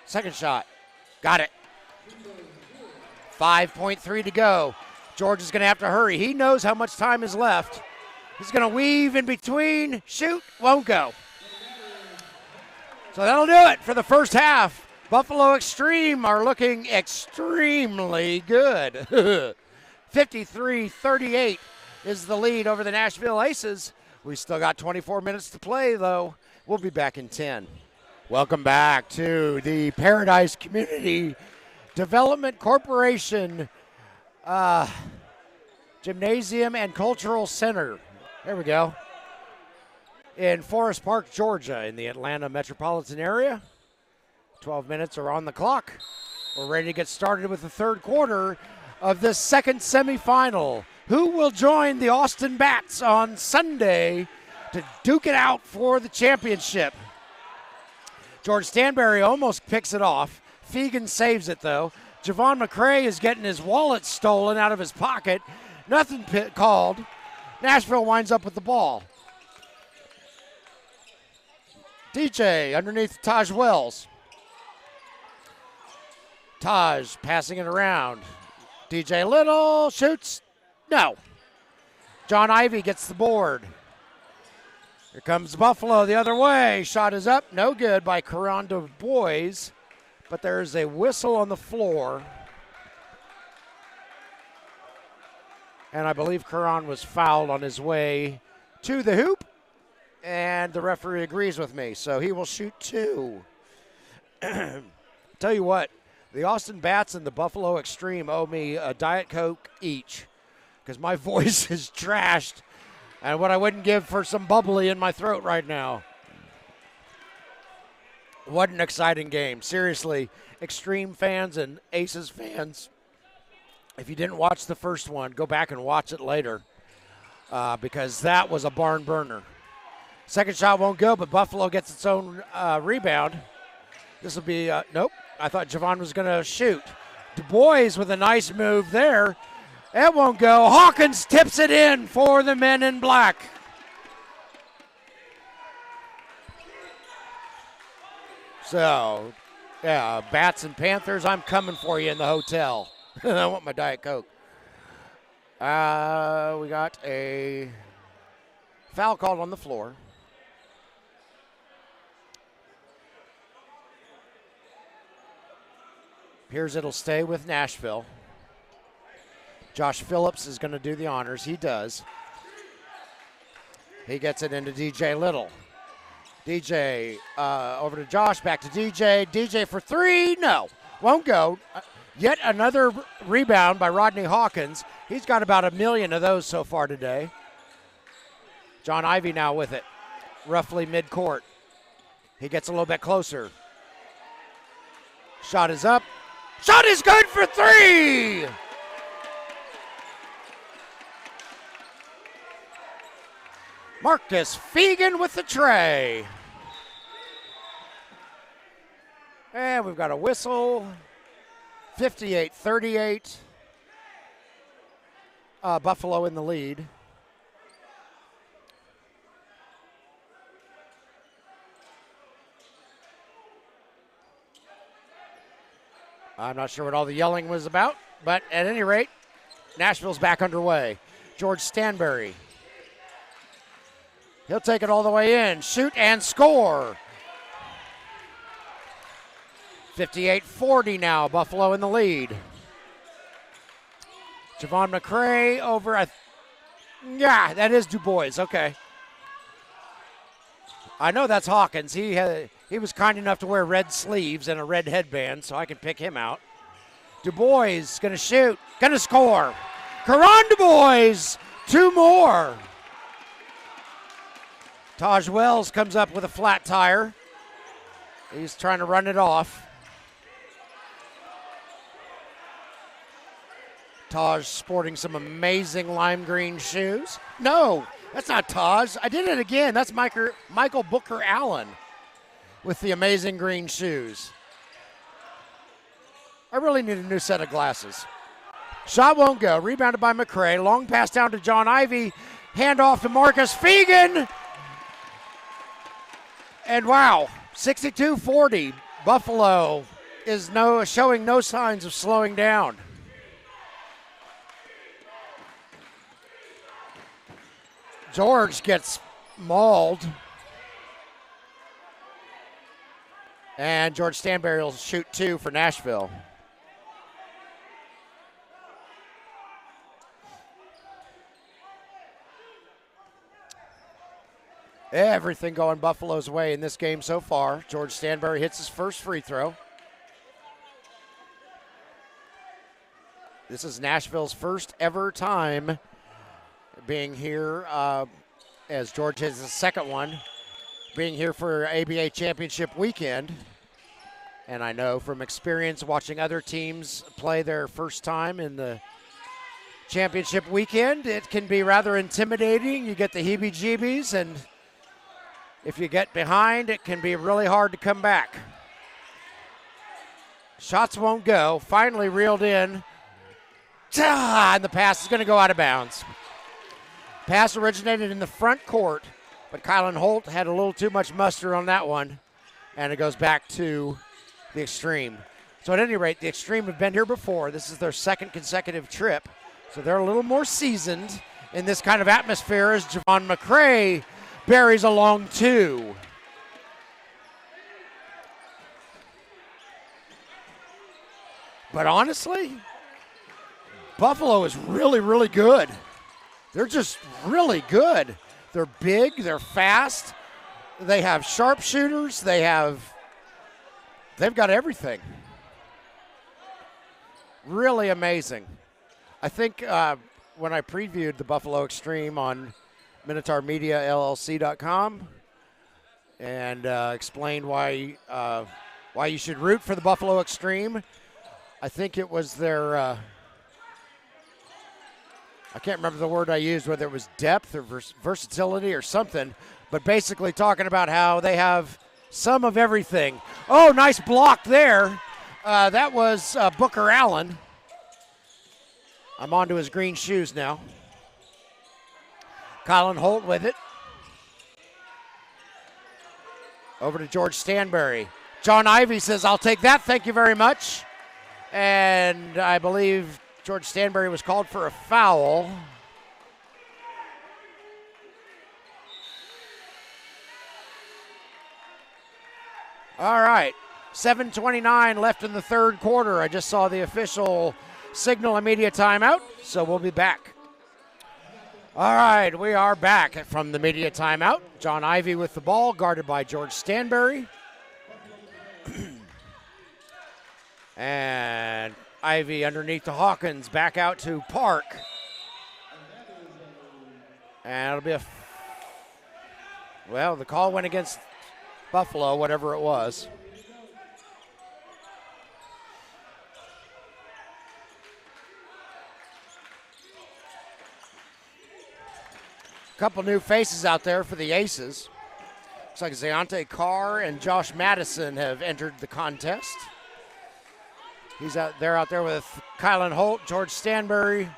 Second shot. Got it. 5.3 to go. George is going to have to hurry. He knows how much time is left. He's going to weave in between. Shoot. Won't go. So that'll do it for the first half. Buffalo eXtreme are looking extremely good. 53-38 is the lead over the Nashville Aces. We still got 24 minutes to play, though. We'll be back in 10. Welcome back to the Paradise Community Development Corporation Gymnasium and Cultural Center. There we go. In Forest Park, Georgia, in the Atlanta metropolitan area. 12 minutes are on the clock. We're ready to get started with the third quarter of this second semifinal. Who will join the Austin Bats on Sunday to duke it out for the championship? George Stanberry almost picks it off. Fegan saves it, though. Javon McCray is getting his wallet stolen out of his pocket. Nothing called. Nashville winds up with the ball. DJ underneath Taj Wells. Taj passing it around. DJ Little shoots. No. John Ivy gets the board. Here comes Buffalo the other way. Shot is up. No good by Karan Du Bois. But there's a whistle on the floor. And I believe Karan was fouled on his way to the hoop. And the referee agrees with me. So he will shoot two. Tell you what. The Austin Bats and the Buffalo eXtreme owe me a Diet Coke each because my voice is trashed and what I wouldn't give for some bubbly in my throat right now. What an exciting game. Seriously, eXtreme fans and Aces fans, if you didn't watch the first one, go back and watch it later because that was a barn burner. Second shot won't go, but Buffalo gets its own rebound. This will be, nope. I thought Javon was going to shoot. Du Bois with a nice move there. It won't go. Hawkins tips it in for the men in black. So, yeah, Bats and Panthers, I'm coming for you in the hotel. I want my Diet Coke. We got a foul called on the floor. Appears it'll stay with Nashville. Josh Phillips is going to do the honors. He does. He gets it into DJ Little. DJ over to Josh, back to DJ. DJ for three. No, won't go. Yet another rebound by Rodney Hawkins. He's got about 1 million of those so far today. John Ivy now with it, roughly mid-court. He gets a little bit closer. Shot is up. Shot is good for three! Marcus Fegan with the tray. And we've got a whistle. 58-38. Buffalo in the lead. I'm not sure what all the yelling was about, but at any rate, Nashville's back underway. George Stanberry. He'll take it all the way in. Shoot and score. 58-40 now. Buffalo in the lead. Javon McCray over. Yeah, that is Du Bois. Okay. I know that's Hawkins. He was kind enough to wear red sleeves and a red headband, so I can pick him out. Du Bois going to shoot. Going to score. Karan Du Bois. Two more. Taj Wells comes up with a flat tire. He's trying to run it off. Taj sporting some amazing lime green shoes. No, that's not Taj. I did it again. That's Michael Booker Allen with the amazing green shoes. I really need a new set of glasses. Shot won't go. Rebounded by McCray. Long pass down to John Ivy. Handoff to Marcus Fegan. And wow, 62-40. Buffalo is showing no signs of slowing down. George gets mauled. And George Stanberry will shoot 2 for Nashville. Everything going Buffalo's way in this game so far. George Stanberry hits his first free throw. This is Nashville's first ever time being here, as George has his second one, being here for ABA Championship weekend. And I know from experience watching other teams play their first time in the championship weekend, it can be rather intimidating. You get the heebie-jeebies, and if you get behind, it can be really hard to come back. Shots won't go. Finally reeled in. And the pass is going to go out of bounds. Pass originated in the front court, but Kylan Holt had a little too much mustard on that one, and it goes back to the eXtreme. So at any rate, the eXtreme have been here before. This is their second consecutive trip, so they're a little more seasoned in this kind of atmosphere as Javon McCray buries along 2. But honestly, Buffalo is really, really good. They're just really good. They're big, they're fast, they have sharpshooters, they've got everything. Really amazing. I think when I previewed the Buffalo eXtreme on Minotaur Media LLC.com and explained why you should root for the Buffalo eXtreme, I think it was their I can't remember the word I used, whether it was depth or versatility or something, but basically talking about how they have some of everything. Oh, nice block there. That was Booker Allen. I'm on to his green shoes now. Kylan Holt with it. Over to George Stanberry. John Ivey says, "I'll take that, thank you very much." And I believe George Stanberry was called for a foul. All right, 7:29 left in the third quarter. I just saw the official signal immediate timeout, so we'll be back. All right, we are back from the media timeout. John Ivey with the ball, guarded by George Stanberry. And Ivey underneath to Hawkins, back out to Park. And it'll be well, the call went against Buffalo, whatever it was. A couple new faces out there for the Aces. Looks like Zayante Carr and Josh Madison have entered the contest. They're out there with Kylan Holt, George Stanberry.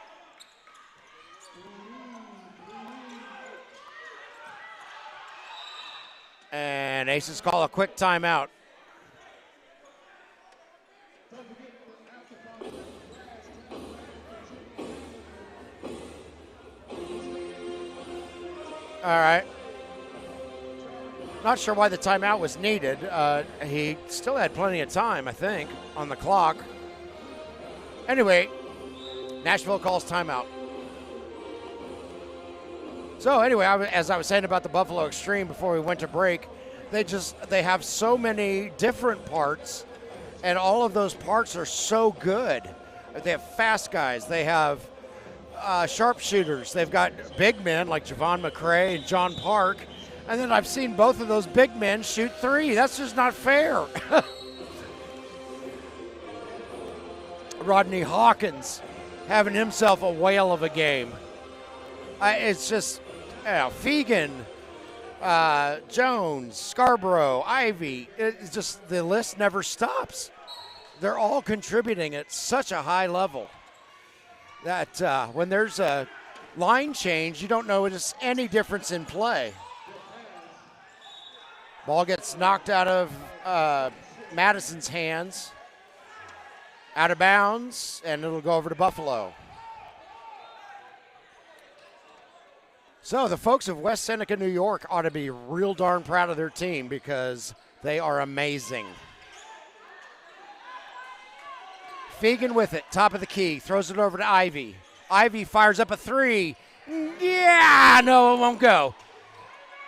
And Aces call a quick timeout. All right. Not sure why the timeout was needed. He still had plenty of time, I think, on the clock. Anyway, Nashville calls timeout. So anyway, as I was saying about the Buffalo eXtreme before we went to break, they have so many different parts, and all of those parts are so good. They have fast guys. They have sharpshooters. They've got big men like Javon McCray and John Park. And then I've seen both of those big men shoot 3. That's just not fair. Rodney Hawkins having himself a whale of a game. It's just, Fegan, Jones, Scarborough, Ivey. It's just, the list never stops. They're all contributing at such a high level that when there's a line change, you don't notice any difference in play. Ball gets knocked out of Madison's hands, out of bounds, and it'll go over to Buffalo. So the folks of West Seneca, New York ought to be real darn proud of their team because they are amazing. Fegan with it, top of the key, throws it over to Ivy. Ivy fires up a three. Yeah, no, it won't go.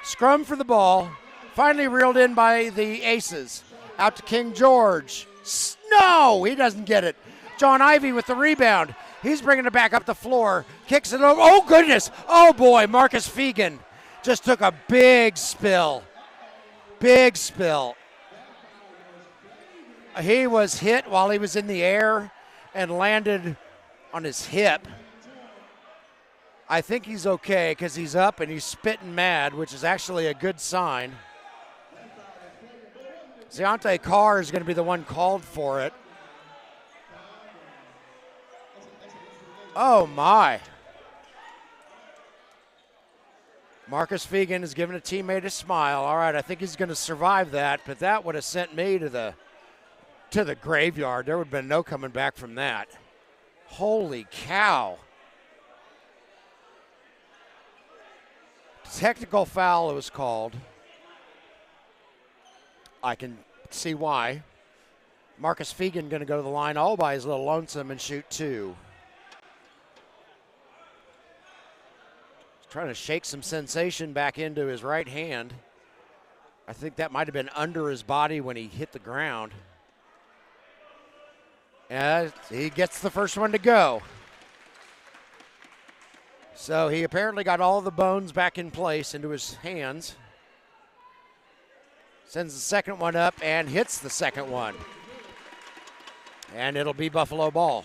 Scrum for the ball. Finally reeled in by the Aces. Out to King George. No, he doesn't get it. John Ivy with the rebound. He's bringing it back up the floor. Kicks it over. Oh, goodness. Oh, boy. Marcus Fegan just took a big spill. Big spill. He was hit while he was in the air and landed on his hip. I think he's okay because he's up and he's spitting mad, which is actually a good sign. Deontay Carr is going to be the one called for it. Oh, my. Marcus Fegan is giving a teammate a smile. All right, I think he's going to survive that, but that would have sent me to the graveyard. There would have been no coming back from that. Holy cow. Technical foul was called. I can see why. Marcus Fegan going to go to the line all by his little lonesome and shoot two. He's trying to shake some sensation back into his right hand. I think that might have been under his body when he hit the ground. And he gets the first one to go. So he apparently got all the bones back in place into his hands. Sends the second one up and hits the second one. And it'll be Buffalo ball.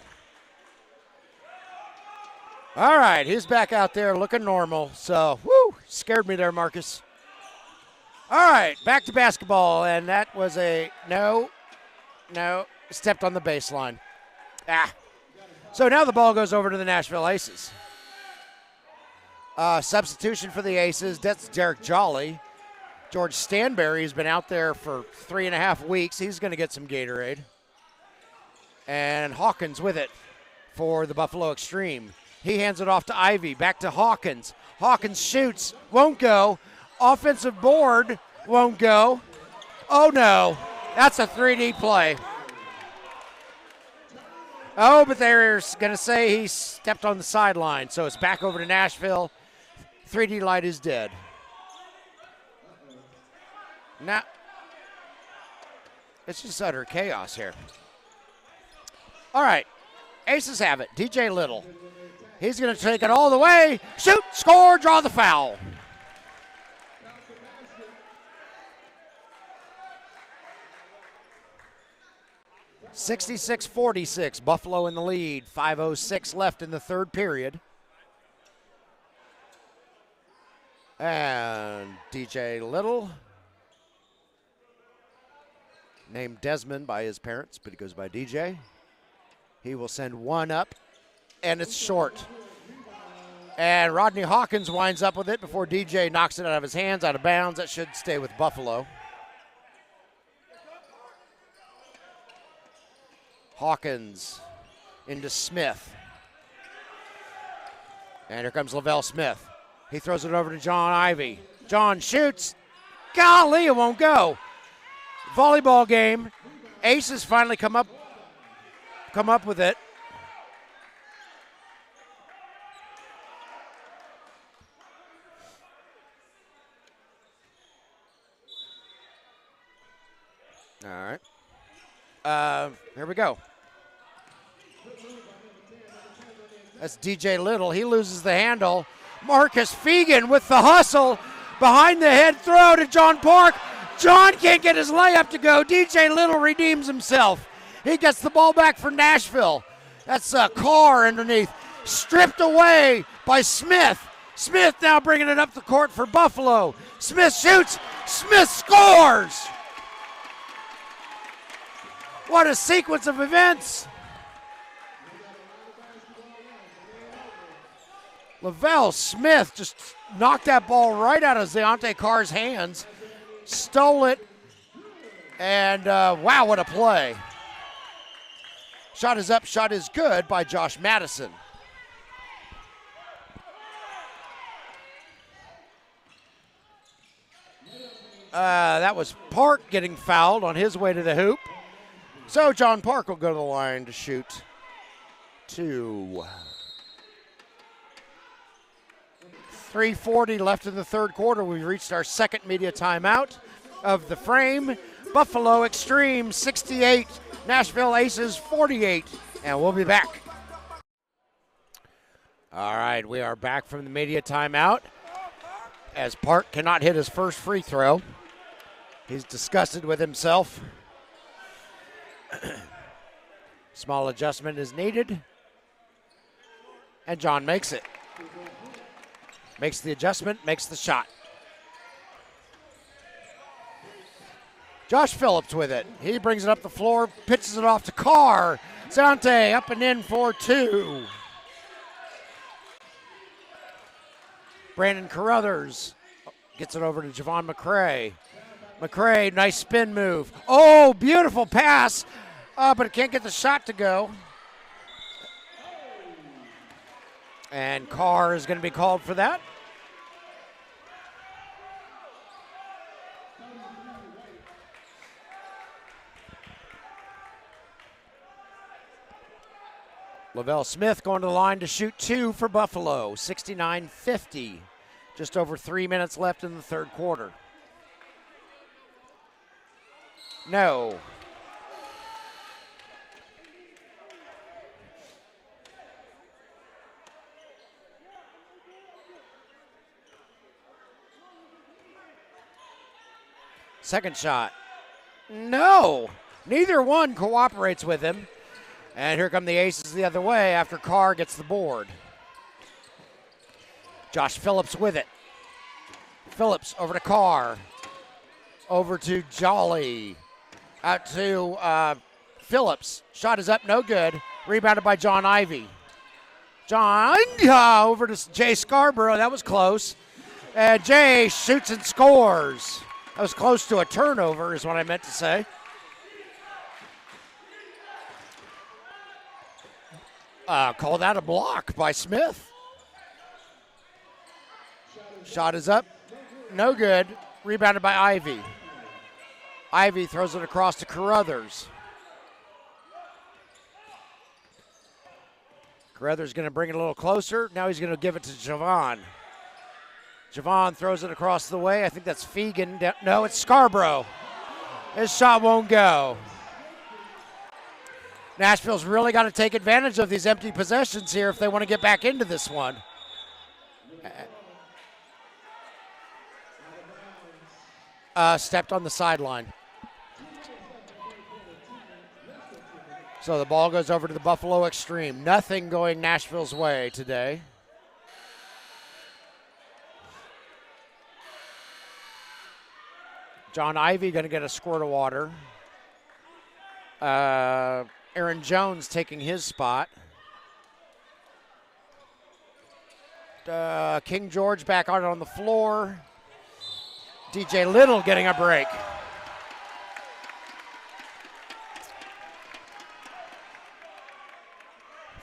All right, he's back out there looking normal. So, scared me there, Marcus. All right, back to basketball. And that was a no, stepped on the baseline. So now the ball goes over to the Nashville Aces. Substitution for the Aces, that's Derek Jolly. George Stanberry has been out there for 3.5 weeks. He's going to get some Gatorade. And Hawkins with it for the Buffalo eXtreme. He hands it off to Ivy, back to Hawkins. Hawkins shoots, won't go. Offensive board, won't go. Oh no, that's a 3D play. Oh, but they're going to say he stepped on the sideline. So it's back over to Nashville. 3D light is dead. Now, it's just utter chaos here. All right, Aces have it. DJ Little. He's going to take it all the way. Shoot, score, draw the foul. (66-46), Buffalo in the lead. 5:06 left in the third period. And DJ Little, named Desmond by his parents, but he goes by DJ. He will send one up, and it's short. And Rodney Hawkins winds up with it before DJ knocks it out of his hands, out of bounds. That should stay with Buffalo. Hawkins into Smith. And here comes Lavelle Smith. He throws it over to John Ivy. John shoots. Golly, it won't go. Volleyball game. Aces finally come up with it. All right. Here we go. That's DJ Little. He loses the handle. Marcus Fegan with the hustle. Behind the head throw to John Park. John can't get his layup to go. DJ Little redeems himself. He gets the ball back for Nashville. That's a Carr underneath. Stripped away by Smith. Smith now bringing it up the court for Buffalo. Smith shoots. Smith scores. What a sequence of events. Lavelle Smith just knocked that ball right out of Deontay Carr's hands, stole it, and wow, what a play. Shot is up, shot is good by Josh Madison. That was Park getting fouled on his way to the hoop. So John Park will go to the line to shoot 2. 3:40 left in the third quarter. We've reached our second media timeout of the frame. Buffalo eXtreme 68, Nashville Aces 48, and we'll be back. All right, we are back from the media timeout as Park cannot hit his first free throw. He's disgusted with himself. Small adjustment is needed, and John makes it. Makes the adjustment, makes the shot. Josh Phillips with it. He brings it up the floor, pitches it off to Carr. Zante up and in for 2. Brandon Carruthers gets it over to Javon McCray. McCray, nice spin move. Oh, beautiful pass, but it can't get the shot to go. And Carr is going to be called for that. Lavelle Smith going to the line to shoot 2 for Buffalo, 69-50. Just over 3 minutes left in the third quarter. No. Second shot. No. Neither one cooperates with him. And here come the Aces the other way after Carr gets the board. Josh Phillips with it. Phillips over to Carr. Over to Jolly. Out to Phillips. Shot is up, no good. Rebounded by John Ivey. John over to Jay Scarborough. That was close. And Jay shoots and scores. That was close to a turnover is what I meant to say. Called out a block by Smith. Shot is up. No good. Rebounded by Ivy. Ivy throws it across to Carruthers. Carruthers going to bring it a little closer. Now he's going to give it to Javon. Javon throws it across the way. I think that's Fegan. No, it's Scarborough. His shot won't go. Nashville's really got to take advantage of these empty possessions here if they want to get back into this one. Stepped on the sideline. So the ball goes over to the Buffalo eXtreme. Nothing going Nashville's way today. John Ivey going to get a squirt of water. Aaron Jones taking his spot. King George back out on the floor. DJ Little getting a break.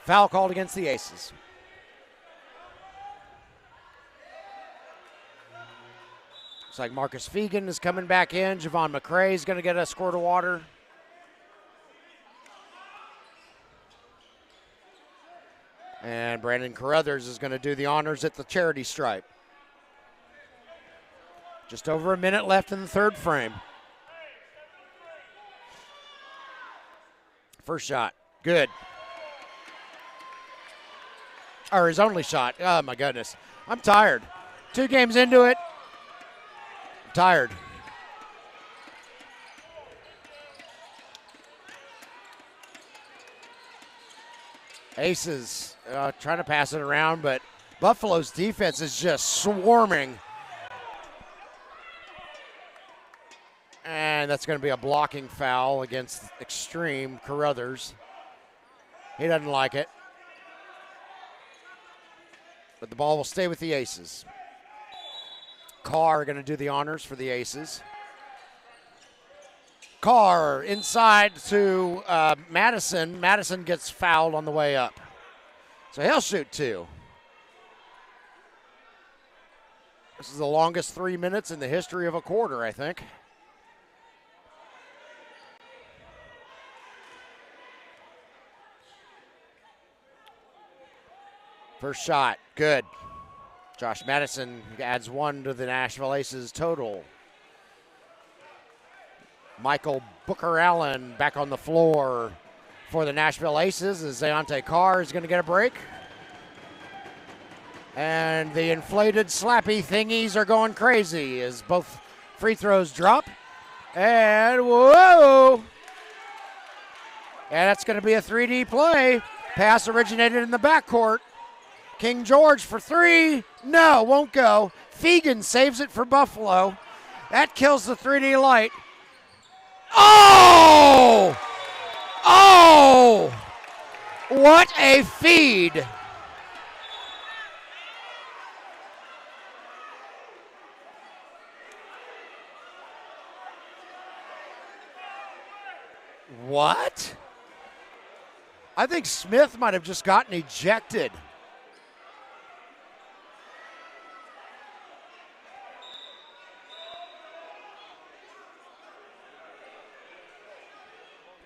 Foul called against the Aces. Looks like Marcus Fegan is coming back in. Javon McCray is going to get a squirt of water. And Brandon Carruthers is going to do the honors at the charity stripe. Just over a minute left in the third frame. First shot, good. Or his only shot. Oh my goodness. I'm tired. 2 games into it. I'm tired. Aces trying to pass it around, but Buffalo's defense is just swarming. And that's going to be a blocking foul against eXtreme Carruthers. He doesn't like it. But the ball will stay with the Aces. Carr going to do the honors for the Aces. Carr inside to Madison. Madison gets fouled on the way up. So he'll shoot 2. This is the longest 3 minutes in the history of a quarter, I think. First shot, good. Josh Madison adds 1 to the Nashville Aces total. Michael Booker Allen back on the floor for the Nashville Aces as Deontay Carr is going to get a break. And the inflated slappy thingies are going crazy as both free throws drop. And whoa! And that's going to be a 3D play. Pass originated in the backcourt. King George for 3. No, won't go. Fegan saves it for Buffalo. That kills the 3D light. Oh! Oh! What a feed! What? I think Smith might have just gotten ejected.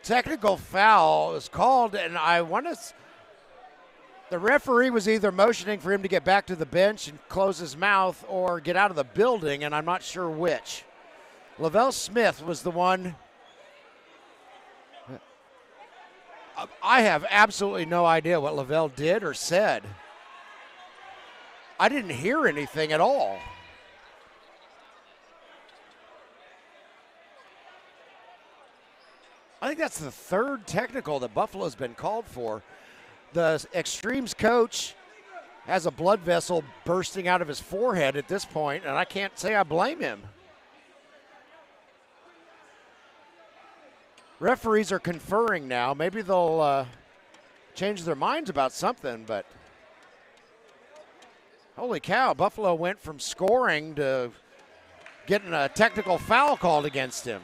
Technical foul is called, and I want to. The referee was either motioning for him to get back to the bench and close his mouth or get out of the building, and I'm not sure which. Lavelle Smith was the one. I have absolutely no idea what Lavelle did or said. I didn't hear anything at all. I think that's the third technical that Buffalo's been called for. The eXtreme's coach has a blood vessel bursting out of his forehead at this point, and I can't say I blame him. Referees are conferring now. Maybe they'll change their minds about something, but holy cow, Buffalo went from scoring to getting a technical foul called against him.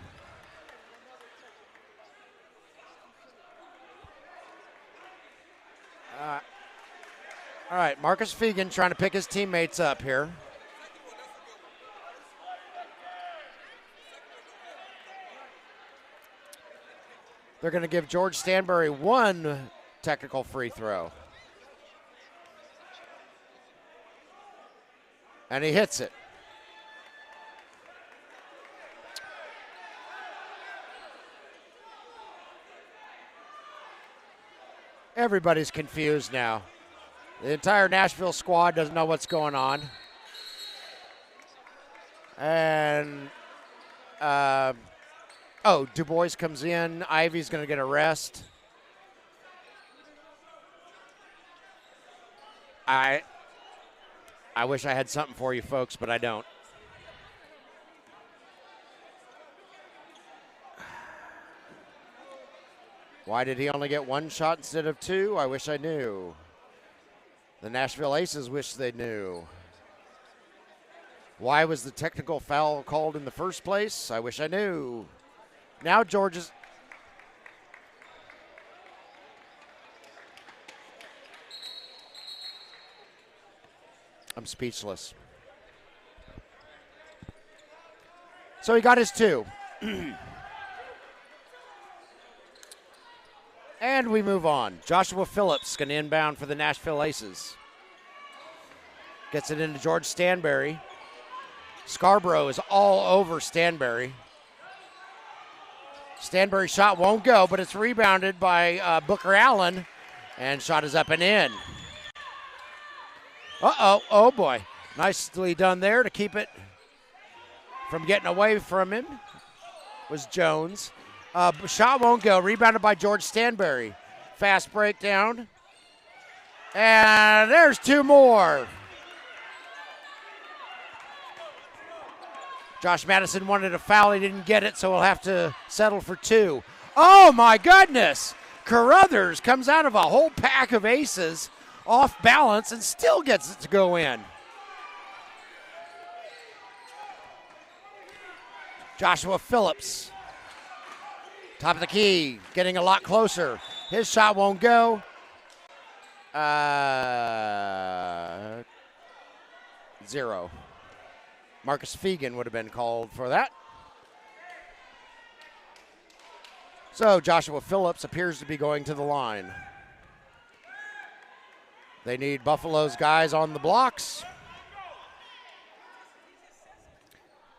All right, Marcus Fegan trying to pick his teammates up here. They're going to give George Stanbury 1 technical free throw. And he hits it. Everybody's confused now. The entire Nashville squad doesn't know what's going on. And, Du Bois comes in. Ivy's going to get a rest. I wish I had something for you folks, but I don't. Why did he only get 1 shot instead of 2? I wish I knew. The Nashville Aces wish they knew. Why was the technical foul called in the first place? I wish I knew. Now George's. I'm speechless. So he got his 2. And we move on. Joshua Phillips going to inbound for the Nashville Aces. Gets it into George Stanbury. Scarborough is all over Stanbury. Stanbury's shot won't go, but it's rebounded by Booker Allen. And shot is up and in. Uh-oh, oh boy. Nicely done there to keep it from getting away from him was Jones. Shot won't go. Rebounded by George Stanbury. Fast breakdown. And there's 2 more. Josh Madison wanted a foul. He didn't get it, so we'll have to settle for 2. Oh, my goodness. Carruthers comes out of a whole pack of aces off balance and still gets it to go in. Joshua Phillips. Top of the key, getting a lot closer. His shot won't go. 0. Marcus Fegan would have been called for that. So Joshua Phillips appears to be going to the line. They need Buffalo's guys on the blocks.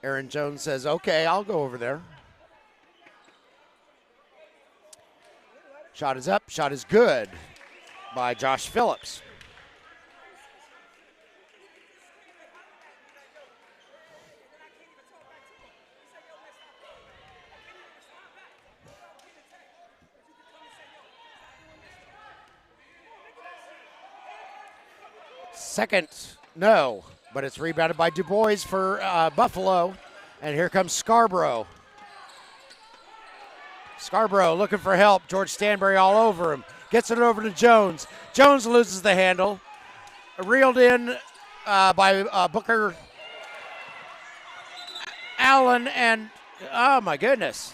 Aaron Jones says, okay, I'll go over there. Shot is up, shot is good by Josh Phillips. Second, no, but it's rebounded by Du Bois for Buffalo. And here comes Scarborough. Scarborough looking for help. George Stanberry all over him. Gets it over to Jones. Jones loses the handle. Reeled in by Booker Allen, and oh my goodness.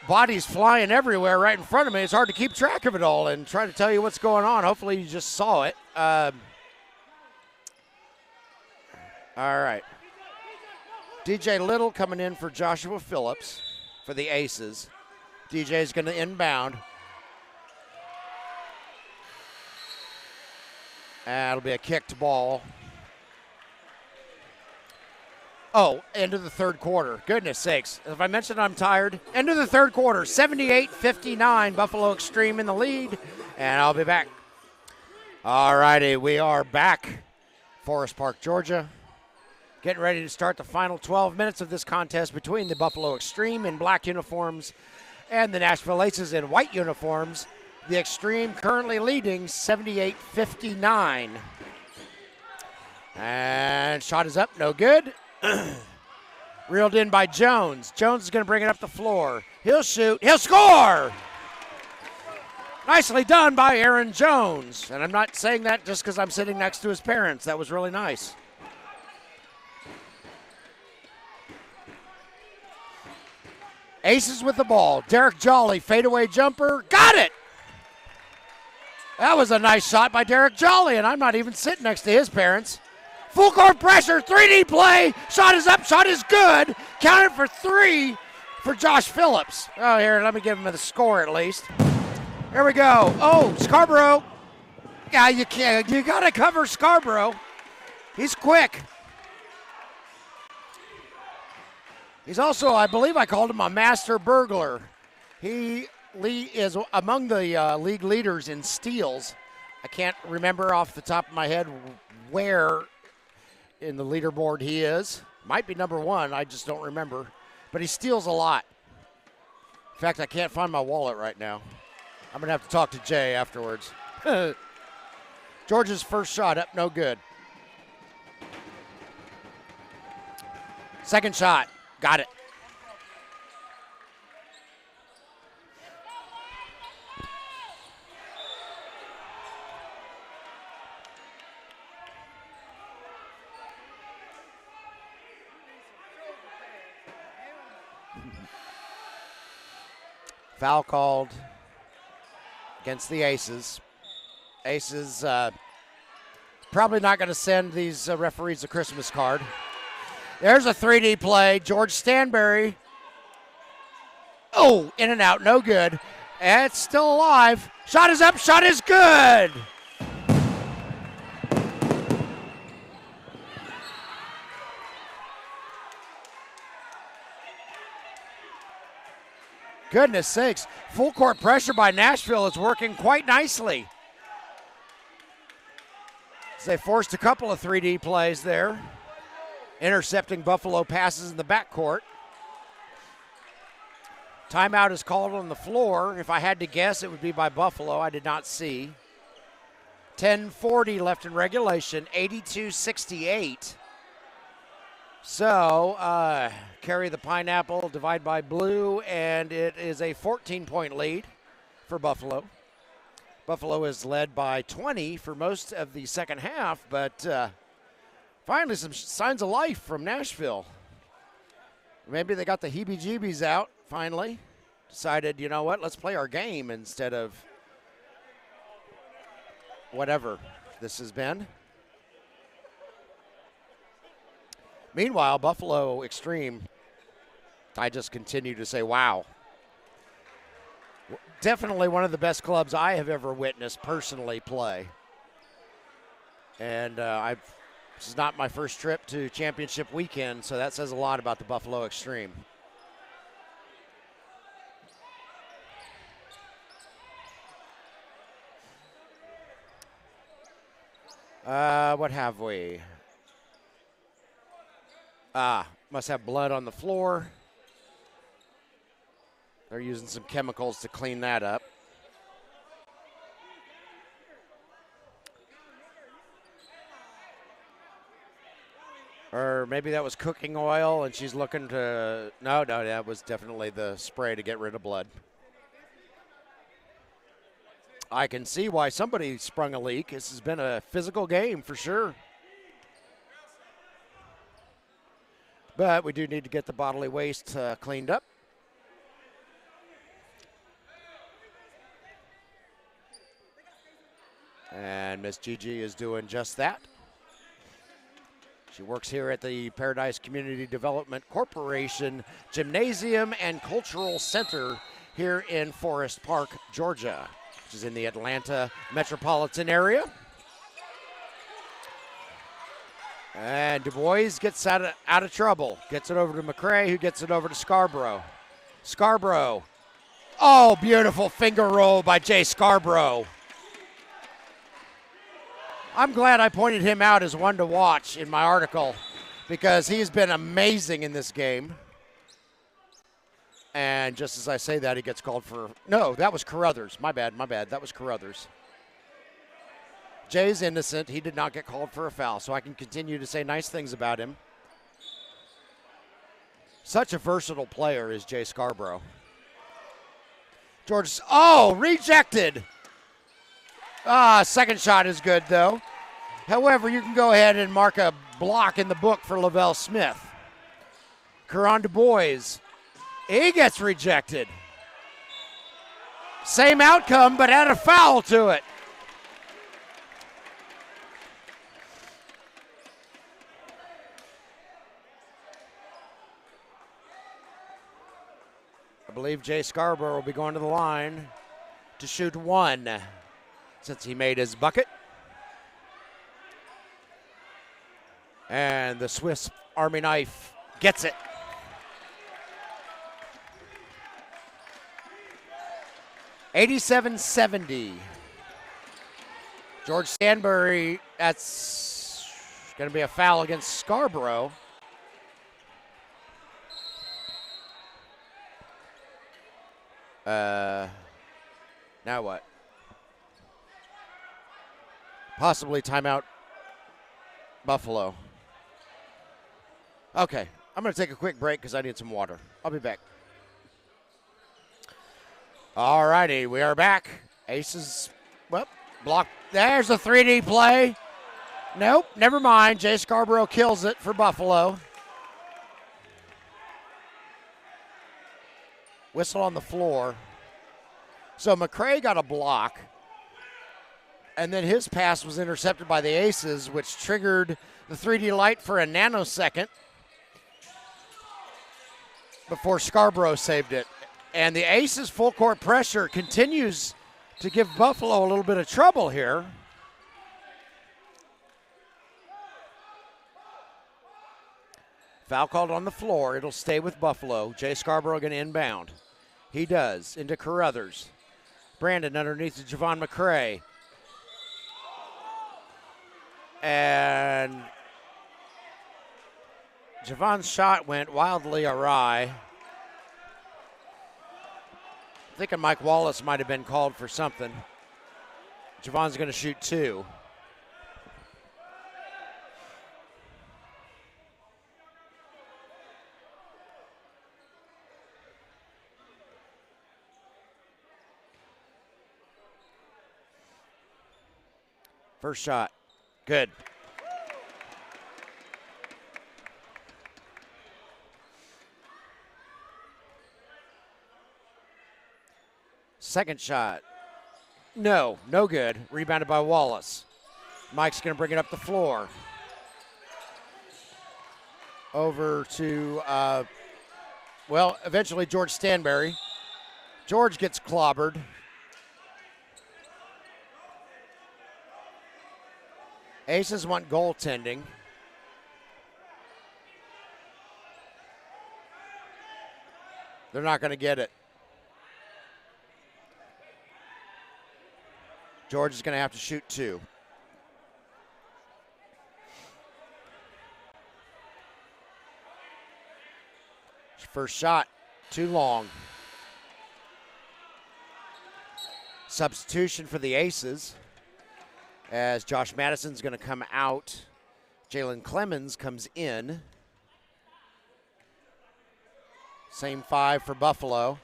Bodies flying everywhere right in front of me. It's hard to keep track of it all and try to tell you what's going on. Hopefully you just saw it. All right. DJ Little coming in for Joshua Phillips for the Aces. DJ is going to inbound. And it'll be a kicked ball. Oh, end of the third quarter. Goodness sakes. If I mentioned I'm tired. End of the third quarter. 78-59. Buffalo eXtreme in the lead. And I'll be back. All righty. We are back. Forest Park, Georgia. Getting ready to start the final 12 minutes of this contest between the Buffalo eXtreme in black uniforms and the Nashville Aces in white uniforms. The eXtreme currently leading 78-59. And shot is up. No good. Reeled in by Jones. Jones is going to bring it up the floor. He'll shoot. He'll score! Nicely done by Aaron Jones. And I'm not saying that just because I'm sitting next to his parents. That was really nice. Aces with the ball. Derek Jolly, fadeaway jumper. Got it! That was a nice shot by Derek Jolly, and I'm not even sitting next to his parents. Full court pressure, 3D play. Shot is up, shot is good. Counted for three for Josh Phillips. Oh, here, let me give him the score at least. Here we go. Oh, Scarborough. Yeah, you can't. You got to cover Scarborough. He's quick. He's also, I believe I called him a master burglar. He is among the league leaders in steals. I can't remember off the top of my head where in the leaderboard he is. Might be number one, I just don't remember. But he steals a lot. In fact, I can't find my wallet right now. I'm going to have to talk to Jay afterwards. Georgia's first shot up, no good. Second shot, got it. Foul called against the Aces. Aces probably not going to send these referees a Christmas card. There's a 3D play. George Stanberry. Oh, in and out, no good. And it's still alive. Shot is up, shot is good. Goodness sakes, full court pressure by Nashville is working quite nicely. As they forced a couple of 3D plays there, intercepting Buffalo passes in the backcourt. Timeout is called on the floor. If I had to guess, it would be by Buffalo. I did not see. 10:40 left in regulation, 82-68. So, carry the pineapple, divide by blue, and it is a 14-point lead for Buffalo. Buffalo is led by 20 for most of the second half, but finally some signs of life from Nashville. Maybe they got the heebie-jeebies out, finally. Decided, you know what, let's play our game instead of whatever this has been. Meanwhile, Buffalo eXtreme, I just continue to say, wow. Definitely one of the best clubs I have ever witnessed personally play. And this is not my first trip to championship weekend, so that says a lot about the Buffalo eXtreme. What have we? Must have blood on the floor. They're using some chemicals to clean that up. Or maybe that was cooking oil and she's looking to, no, that was definitely the spray to get rid of blood. I can see why somebody sprung a leak. This has been a physical game for sure. But we do need to get the bodily waste cleaned up. And Miss Gigi is doing just that. She works here at the Paradise Community Development Corporation Gymnasium and Cultural Center here in Forest Park, Georgia, which is in the Atlanta metropolitan area. And Du Bois gets out of trouble. Gets it over to McCray, who gets it over to Scarborough. Scarborough. Oh, beautiful finger roll by Jay Scarborough. I'm glad I pointed him out as one to watch in my article because he's been amazing in this game. And just as I say that, he gets called for, no, that was Carruthers. My bad. That was Carruthers. Jay's innocent. He did not get called for a foul, so I can continue to say nice things about him. Such a versatile player is Jay Scarborough. George, oh, rejected. Second shot is good, though. However, you can go ahead and mark a block in the book for Lavelle Smith. Caron Du Bois, he gets rejected. Same outcome, but add a foul to it. I believe Jay Scarborough will be going to the line to shoot one since he made his bucket. And the Swiss Army knife gets it. $87-70. George Stanbury, that's going to be a foul against Scarborough. Now what? Possibly timeout Buffalo. Okay, I'm going to take a quick break because I need some water. I'll be back. All righty, we are back. Aces, well, block. There's a 3D play. Nope, never mind. Jay Scarborough kills it for Buffalo. Whistle on the floor. So McCray got a block, and then his pass was intercepted by the Aces, which triggered the 3D light for a nanosecond before Scarborough saved it. And the Aces' full court pressure continues to give Buffalo a little bit of trouble here. Foul called on the floor. It'll stay with Buffalo. Jay Scarborough going to inbound. He does. Into Carruthers. Brandon underneath to Javon McCray. And Javon's shot went wildly awry. I'm thinking Mike Wallace might have been called for something. Javon's going to shoot two. First shot, good. Second shot, no good. Rebounded by Wallace. Mike's gonna bring it up the floor. Over to, eventually George Stanbury. George gets clobbered. Aces want goaltending. They're not going to get it. George is going to have to shoot 2. First shot, too long. Substitution for the Aces as Josh Madison's going to come out. Jalen Clemens comes in. Same 5 for Buffalo.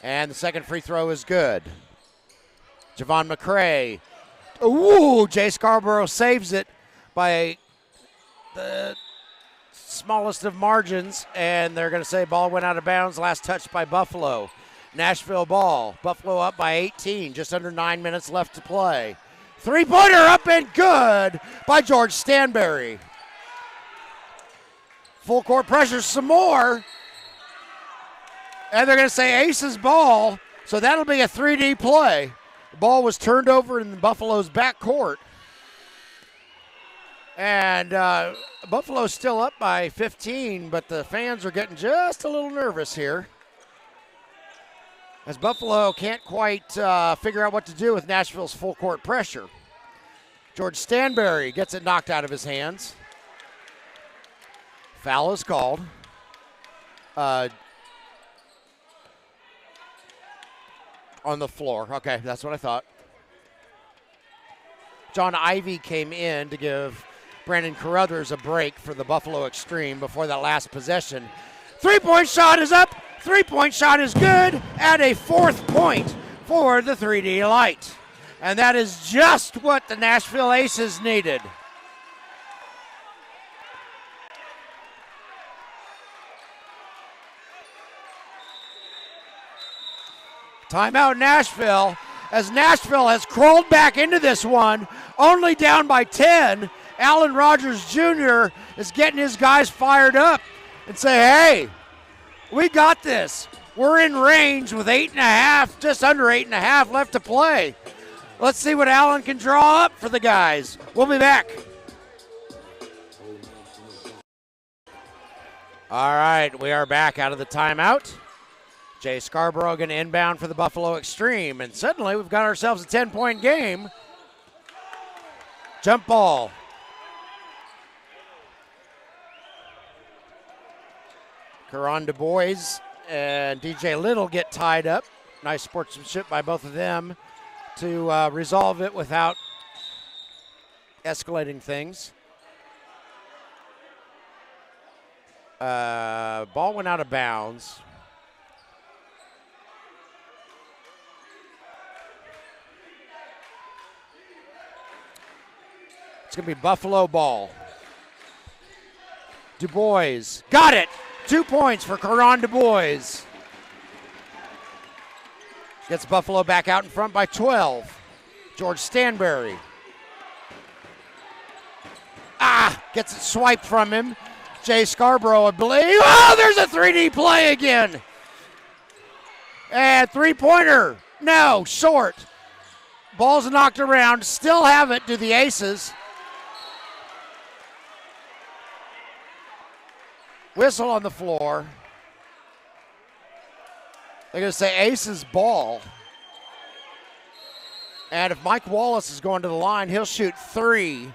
And the second free throw is good. Javon McCray. Ooh, Jay Scarborough saves it by the smallest of margins, and they're going to say ball went out of bounds. Last touch by Buffalo. Nashville ball. Buffalo up by 18, just under 9 minutes left to play. Three-pointer up and good by George Stanberry. Full court pressure some more. And they're going to say Aces ball, so that'll be a 3D play. The ball was turned over in Buffalo's backcourt. And Buffalo's still up by 15, but the fans are getting just a little nervous here, as Buffalo can't quite figure out what to do with Nashville's full court pressure. George Stanberry gets it knocked out of his hands. Foul is called. On the floor. Okay, that's what I thought. John Ivey came in to give Brandon Carruthers a break for the Buffalo eXtreme before that last possession. Three-point shot is up. Three-point shot is good. And a 4th point for the 3D Light. And that is just what the Nashville Aces needed. Timeout Nashville, as Nashville has crawled back into this one, only down by 10. Alan Rogers Jr. is getting his guys fired up and say, hey, we got this. We're in range with 8.5, just under 8.5 left to play. Let's see what Alan can draw up for the guys. We'll be back. All right, we are back out of the timeout. Jay Scarborough going to inbound for the Buffalo eXtreme, and suddenly we've got ourselves a 10-point game. Jump ball. Caron Du Bois and DJ Little get tied up. Nice sportsmanship by both of them to resolve it without escalating things. Ball went out of bounds. It's going to be Buffalo ball. Du Bois got it. 2 points for Caron Du Bois. Gets Buffalo back out in front by 12. George Stanberry. Gets it swiped from him. Jay Scarborough, I believe. Oh, there's a 3D play again. And three-pointer. No, short. Ball's knocked around. Still have it to the Aces. Whistle on the floor. They're going to say Aces ball. And if Mike Wallace is going to the line, he'll shoot 3.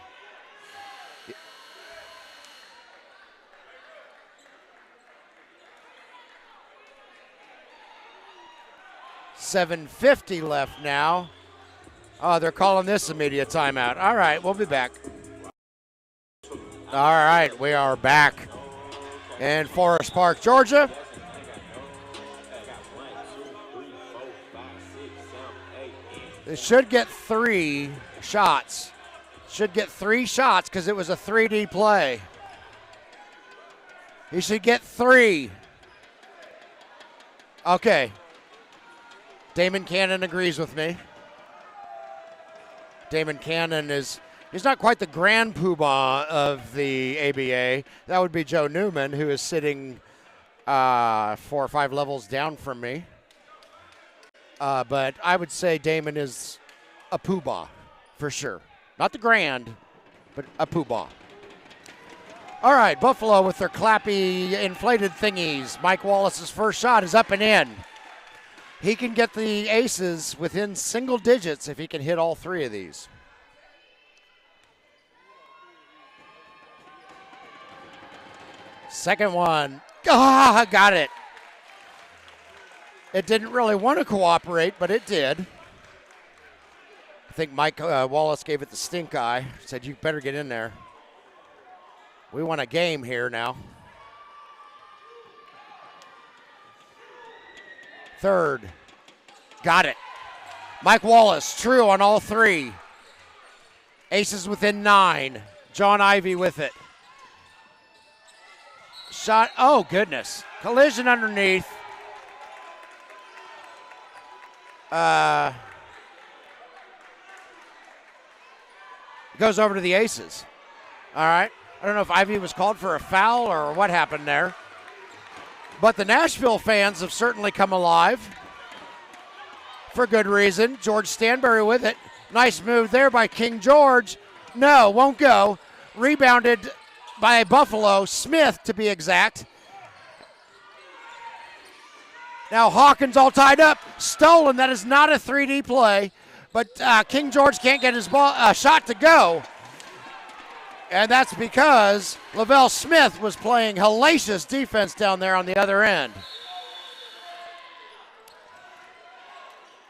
$7:50 left now. Oh, they're calling this a media timeout. All right, we'll be back. All right, we are back in Forest Park, Georgia. They should get 3 shots. Should get 3 shots because it was a 3D play. He should get 3. Okay. Damon Cannon agrees with me. Damon Cannon he's not quite the grand poobah of the ABA. That would be Joe Newman, who is sitting 4 or 5 levels down from me. But I would say Damon is a poobah for sure. Not the grand, but a poobah. All right, Buffalo with their clappy inflated thingies. Mike Wallace's first shot is up and in. He can get the aces within single digits if he can hit all three of these. Second one. Got it. It didn't really want to cooperate, but it did. I think Mike Wallace gave it the stink eye. Said, you better get in there. We want a game here now. Third. Got it. Mike Wallace, true on all three. Aces within 9. John Ivy with it. Shot. Oh, goodness. Collision underneath. Goes over to the aces. All right. I don't know if Ivy was called for a foul or what happened there. But the Nashville fans have certainly come alive for good reason. George Stanberry with it. Nice move there by King George. No, won't go. Rebounded by Buffalo. Smith, to be exact. Now Hawkins all tied up. Stolen. That is not a 3D play. But King George can't get his ball shot to go. And that's because Lavelle Smith was playing hellacious defense down there on the other end.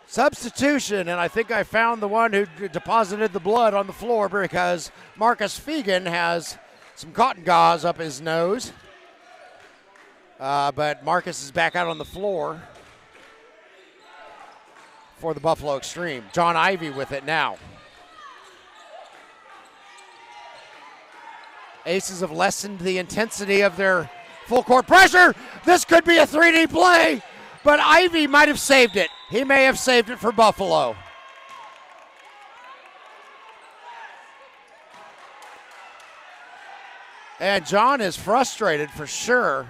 Substitution, and I think I found the one who deposited the blood on the floor because Marcus Fegan has some cotton gauze up his nose. But Marcus is back out on the floor for the Buffalo eXtreme. John Ivy with it now. Aces have lessened the intensity of their full court pressure. This could be a 3D play, but Ivy might have saved it. He may have saved it for Buffalo. And John is frustrated for sure.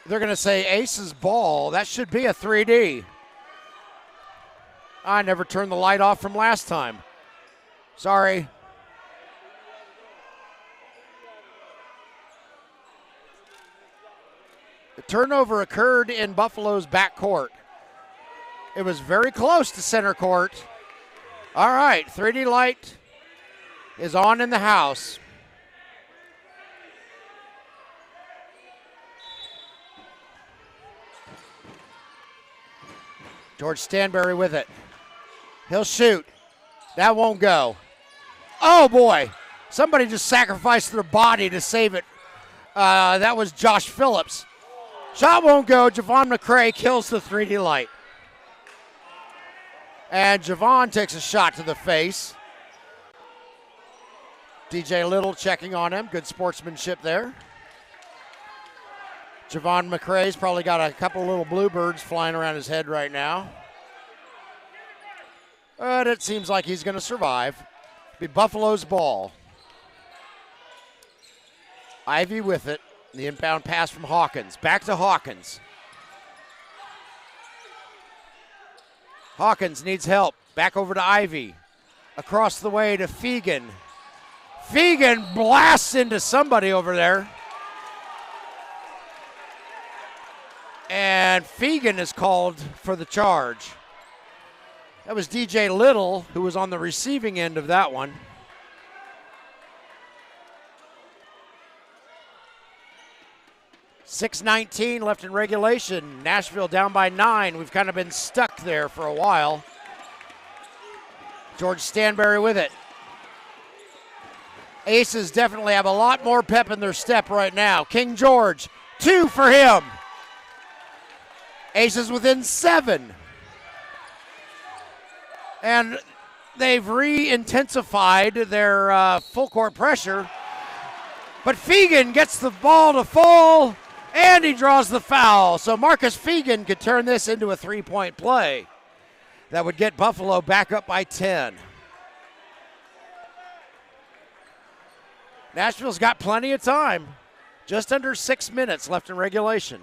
They're going to say aces ball. That should be a 3D. I never turned the light off from last time. Sorry. The turnover occurred in Buffalo's backcourt. It was very close to center court. All right, 3D light is on in the house. George Stanberry with it. He'll shoot. That won't go. Oh, boy. Somebody just sacrificed their body to save it. That was Josh Phillips. Shot won't go. Javon McCray kills the 3D light. And Javon takes a shot to the face. DJ Little checking on him. Good sportsmanship there. Javon McCray's probably got a couple little bluebirds flying around his head right now. But it seems like he's going to survive. Be Buffalo's ball. Ivy with it. The inbound pass from Hawkins. Back to Hawkins. Hawkins needs help. Back over to Ivy. Across the way to Fegan. Fegan blasts into somebody over there. And Fegan is called for the charge. That was DJ Little, who was on the receiving end of that one. .6:19 left in regulation. Nashville down by 9. We've kind of been stuck there for a while. George Stanberry with it. Aces definitely have a lot more pep in their step right now. King George, 2 for him. Aces within 7. And they've re-intensified their full court pressure. But Fegan gets the ball to fall, and he draws the foul. So Marcus Fegan could turn this into a 3-point play. That would get Buffalo back up by 10. Nashville's got plenty of time. Just under 6 minutes left in regulation.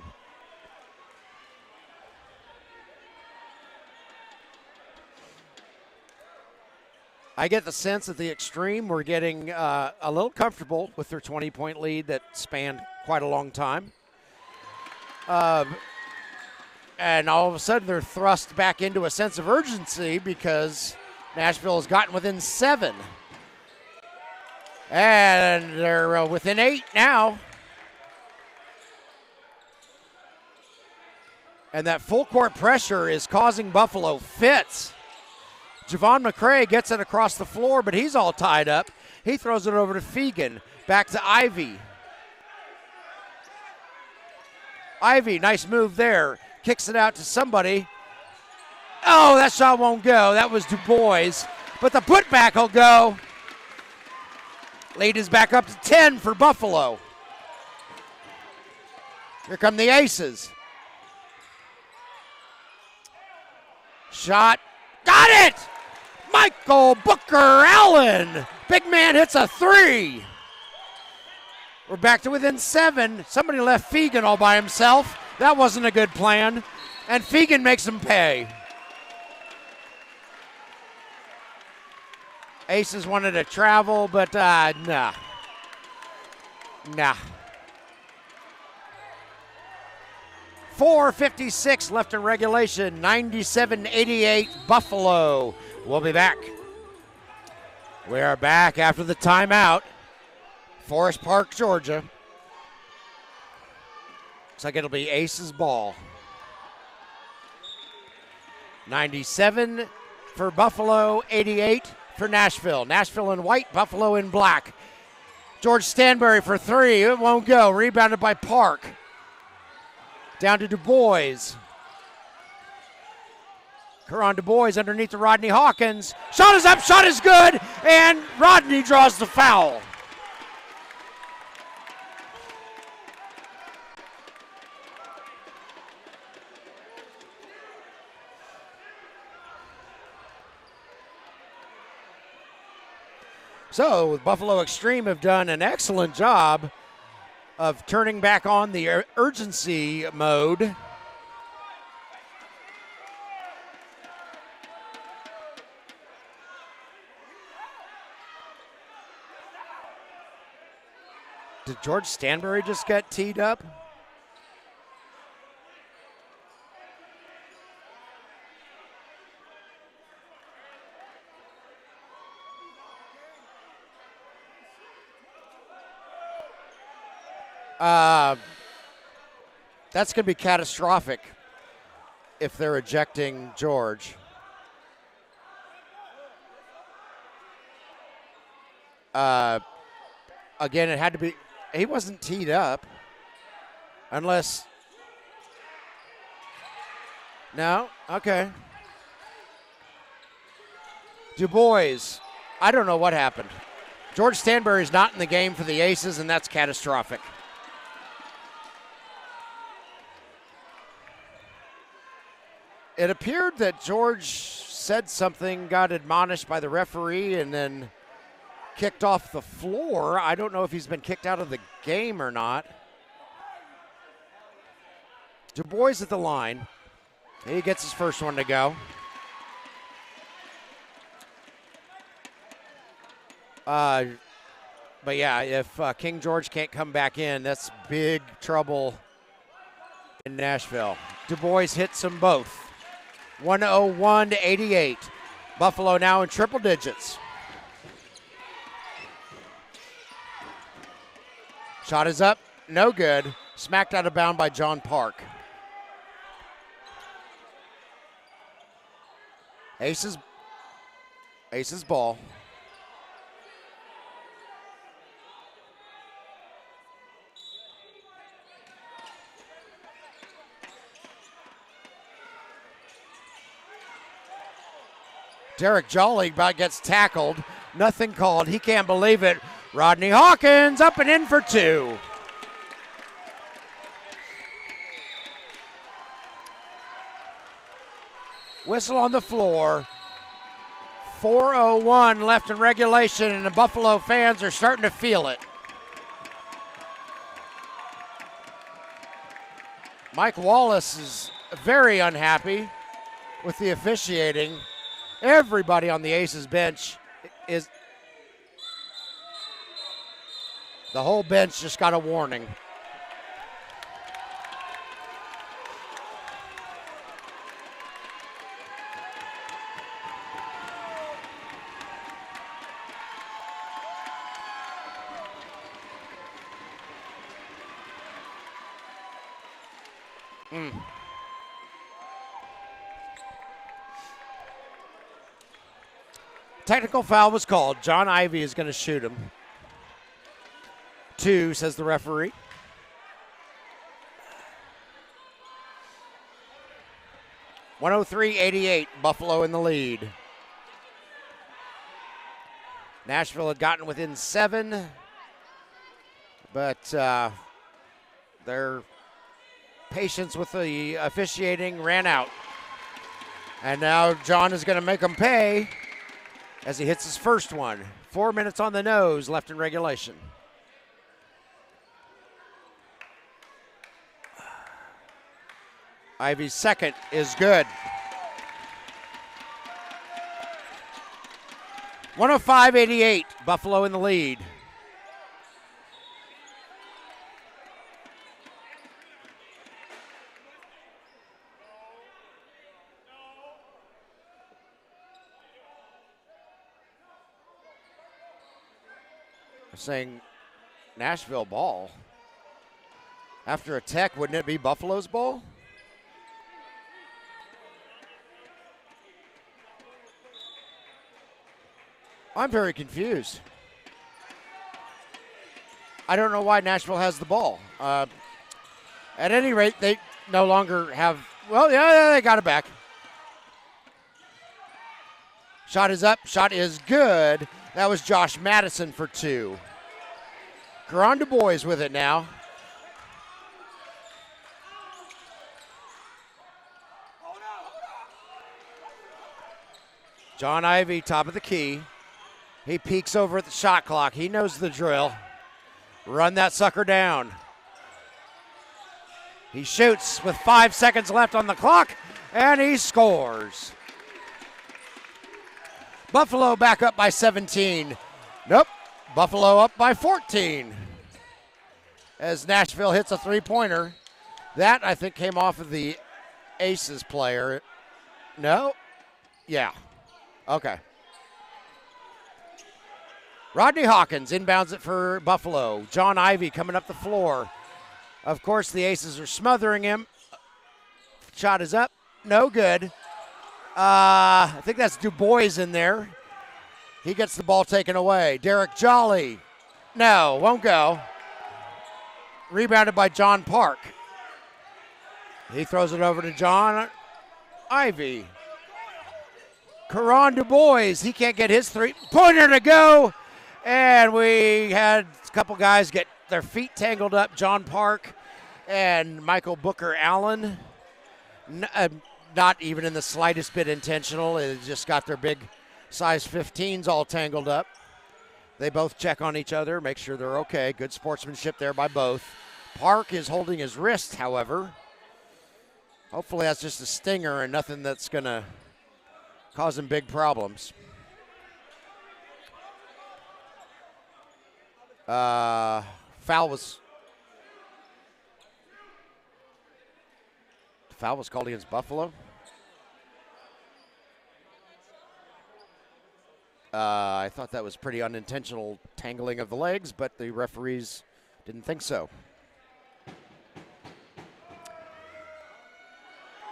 I get the sense that the eXtreme were getting a little comfortable with their 20-point lead that spanned quite a long time. And all of a sudden they're thrust back into a sense of urgency because Nashville has gotten within 7. And they're within 8 now. And that full court pressure is causing Buffalo fits. Javon McCray gets it across the floor, but he's all tied up. He throws it over to Fegan. Back to Ivy. Ivy, nice move there. Kicks it out to somebody. Oh, that shot won't go. That was Du Bois. But the putback will go. Lead is back up to 10 for Buffalo. Here come the Aces. Shot. Got it! Michael Booker Allen. Big man hits a 3. We're back to within 7. Somebody left Fegan all by himself. That wasn't a good plan. And Fegan makes him pay. Aces wanted to travel, but nah. 4:56 left in regulation. 97-88 Buffalo. We'll be back. We are back after the timeout. Forest Park, Georgia. Looks like it'll be Aces ball. 97 for Buffalo, 88 for Nashville. Nashville in white, Buffalo in black. George Stanberry for 3. It won't go. Rebounded by Park. Down to Du Bois. Karan Du Bois underneath to Rodney Hawkins. Shot is up, shot is good, and Rodney draws the foul. So, Buffalo eXtreme have done an excellent job of turning back on the urgency mode. Did George Stanberry just get teed up? That's going to be catastrophic if they're ejecting George. Again, it had to be, he wasn't teed up unless, no, okay. Du Bois, I don't know what happened. George Stanberry's not in the game for the Aces, and that's catastrophic. It appeared that George said something, got admonished by the referee, and then kicked off the floor. I don't know if he's been kicked out of the game or not. Du Bois at the line. He gets his first one to go. But yeah, if King George can't come back in, that's big trouble in Nashville. Du Bois hits them both. 101-88. Buffalo now in triple digits. Shot is up, no good. Smacked out of bounds by John Park. Aces ball. Derek Jolly about gets tackled. Nothing called. He can't believe it. Rodney Hawkins up and in for 2. Whistle on the floor. 4:01 left in regulation, and the Buffalo fans are starting to feel it. Mike Wallace is very unhappy with the officiating. Everybody on the Aces bench is. The whole bench just got a warning. Technical foul was called. John Ivy is going to shoot him. 2, says the referee. (103-88), Buffalo in the lead. Nashville had gotten within 7, but their patience with the officiating ran out. And now John is going to make them pay as he hits his first one. 4 minutes on the nose left in regulation. Ivy's second is good. 105-88, Buffalo in the lead. Saying Nashville ball. After a tech, wouldn't it be Buffalo's ball? I'm very confused. I don't know why Nashville has the ball. At any rate, they no longer have. Well, yeah, they got it back. Shot is up. Shot is good. That was Josh Madison for 2. Caron Du Bois with it now. John Ivy, top of the key. He peeks over at the shot clock. He knows the drill. Run that sucker down. He shoots with 5 seconds left on the clock, and he scores. Buffalo back up by 17. Nope. Buffalo up by 14. As Nashville hits a three-pointer. That, I think, came off of the Aces player. No? Yeah. Okay. Rodney Hawkins inbounds it for Buffalo. John Ivy coming up the floor. Of course, the Aces are smothering him. Shot is up. No good. I think that's Du Bois in there. He gets the ball taken away. Derek Jolly. No, won't go. Rebounded by John Park. He throws it over to John Ivy. Caron Du Bois. He can't get his three-pointer to go. And we had a couple guys get their feet tangled up. John Park and Michael Booker Allen. Not even in the slightest bit intentional. It just got their big size 15s all tangled up. They both check on each other, make sure they're okay. Good sportsmanship there by both. Park is holding his wrist, however. Hopefully that's just a stinger and nothing that's going to cause him big problems. Foul was called against Buffalo. I thought that was pretty unintentional tangling of the legs, but the referees didn't think so.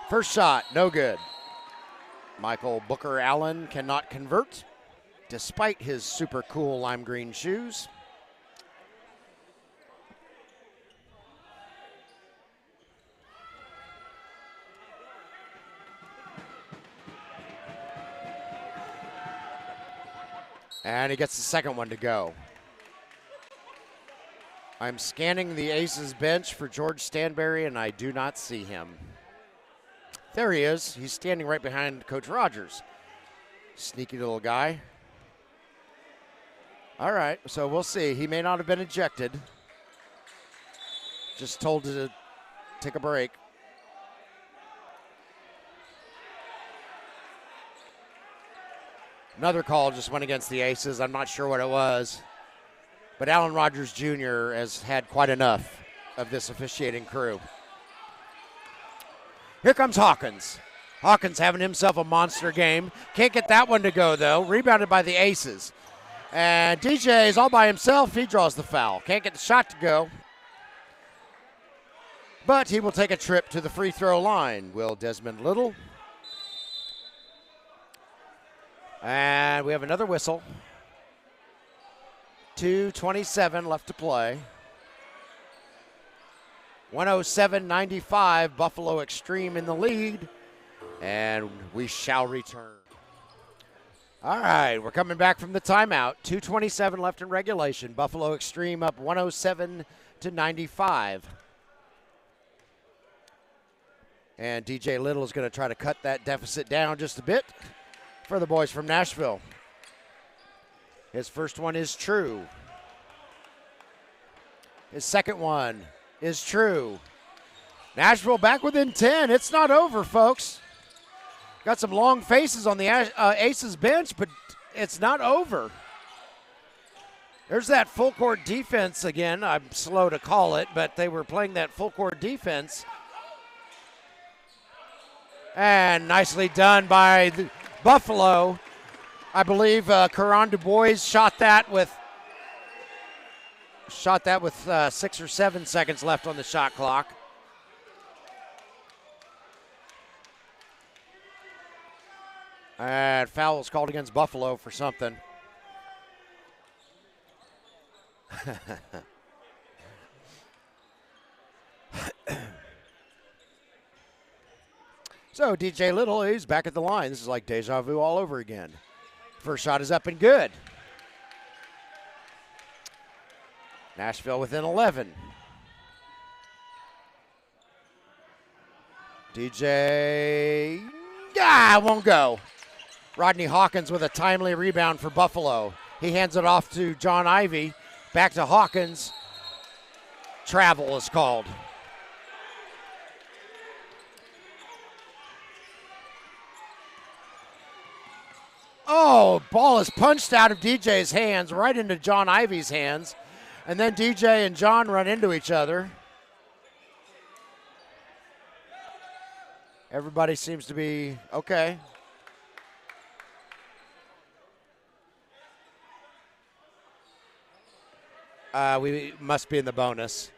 First shot, no good. Michael Booker Allen cannot convert, despite his super cool lime green shoes. And he gets the second one to go. I'm scanning the Aces bench for George Stanberry, and I do not see him. There he is. He's standing right behind Coach Rogers. Sneaky little guy. All right, so we'll see. He may not have been ejected. Just told to take a break. Another call just went against the Aces. I'm not sure what it was. But Alan Rogers Jr. has had quite enough of this officiating crew. Here comes Hawkins. Hawkins having himself a monster game. Can't get that one to go, though. Rebounded by the Aces. And DJ is all by himself. He draws the foul. Can't get the shot to go. But he will take a trip to the free throw line. Will Desmond Little. And we have another whistle. 2:27 left to play. 107-95, Buffalo eXtreme in the lead. And we shall return. All right, we're coming back from the timeout. 2:27 left in regulation. Buffalo eXtreme up 107-95. And DJ Little is going to try to cut that deficit down just a bit for the boys from Nashville. His first one is true. His second one is true. Nashville back within 10. It's not over, folks. Got some long faces on the Aces bench, but it's not over. There's that full court defense again. I'm slow to call it, but they were playing that full court defense. And nicely done by Buffalo. I believe Caron Du Bois shot that with 6 or 7 seconds left on the shot clock. And foul was called against Buffalo for something. So DJ Little, he's back at the line. This is like deja vu all over again. First shot is up and good. Nashville within 11. DJ, won't go. Rodney Hawkins with a timely rebound for Buffalo. He hands it off to John Ivey. Back to Hawkins. Travel is called. Oh, ball is punched out of DJ's hands right into John Ivey's hands. And then DJ and John run into each other. Everybody seems to be okay. We must be in the bonus.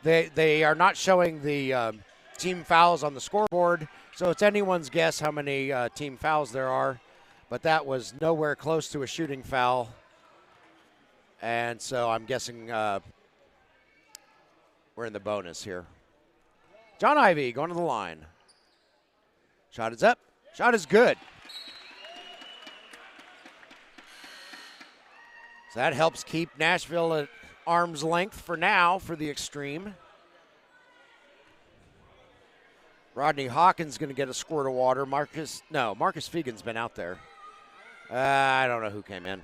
They are not showing the team fouls on the scoreboard, so it's anyone's guess how many team fouls there are. But that was nowhere close to a shooting foul. And so I'm guessing we're in the bonus here. John Ivey going to the line. Shot is up. Shot is good. So that helps keep Nashville at arm's length for now for the eXtreme. Rodney Hawkins going to get a squirt of water. Marcus Fegan's been out there. I don't know who came in.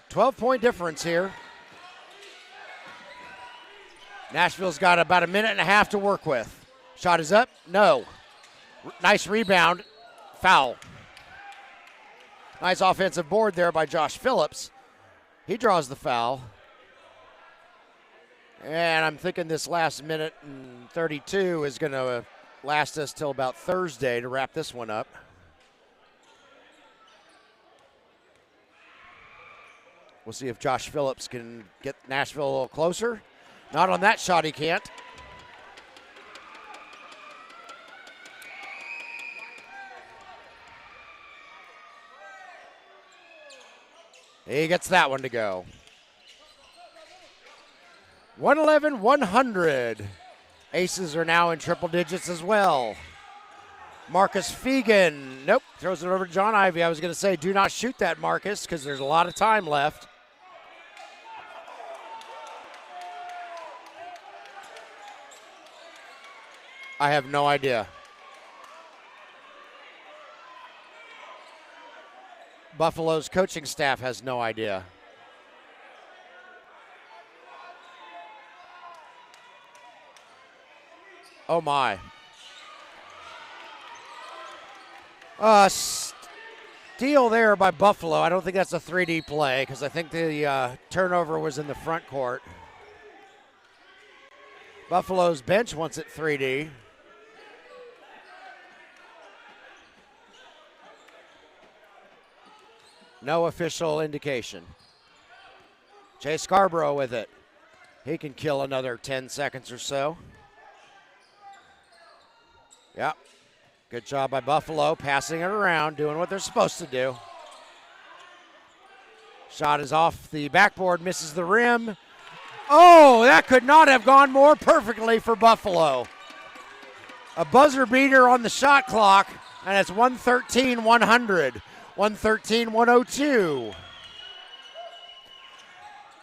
12-point difference here. Nashville's got about a minute and a half to work with. Shot is up. No. Nice rebound. Foul. Nice offensive board there by Josh Phillips. He draws the foul. And I'm thinking this last minute and 32 is going to last us till about Thursday to wrap this one up. We'll see if Josh Phillips can get Nashville a little closer. Not on that shot, he can't. He gets that one to go. 111-100. Aces are now in triple digits as well. Marcus Fegan, nope, throws it over to John Ivey. I was going to say, do not shoot that, Marcus, because there's a lot of time left. I have no idea. Buffalo's coaching staff has no idea. Oh my. Steal there by Buffalo. I don't think that's a 3D play because I think the turnover was in the front court. Buffalo's bench wants it 3D. No official indication. Jay Scarborough with it. He can kill another 10 seconds or so. Yep. Good job by Buffalo, passing it around, doing what they're supposed to do. Shot is off the backboard, misses the rim. Oh, that could not have gone more perfectly for Buffalo. A buzzer beater on the shot clock, and it's 113-100, 113-102.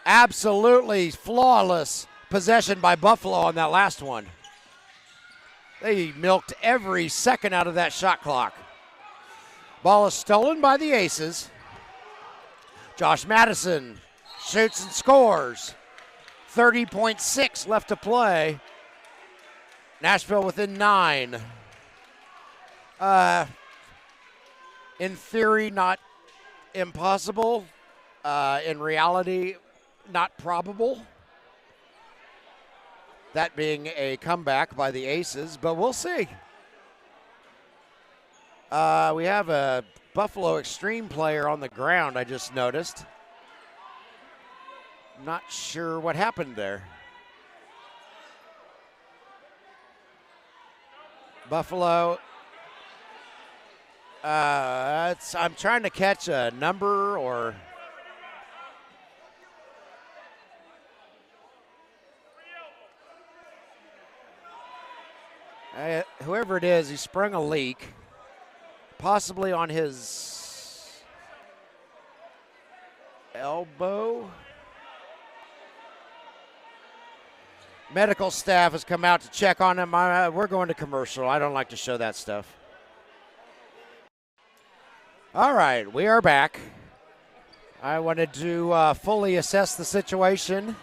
Absolutely flawless possession by Buffalo on that last one. They milked every second out of that shot clock. Ball is stolen by the Aces. Josh Madison shoots and scores. 30.6 left to play. Nashville within 9. In theory, not impossible. In reality, not probable. That being a comeback by the Aces, but we'll see. We have a Buffalo eXtreme player on the ground, I just noticed. Not sure what happened there. Buffalo. I'm trying to catch a number or... whoever it is, he sprung a leak, possibly on his elbow. Medical staff has come out to check on him. We're going to commercial. I don't like to show that stuff. All right, we are back. I wanted to fully assess the situation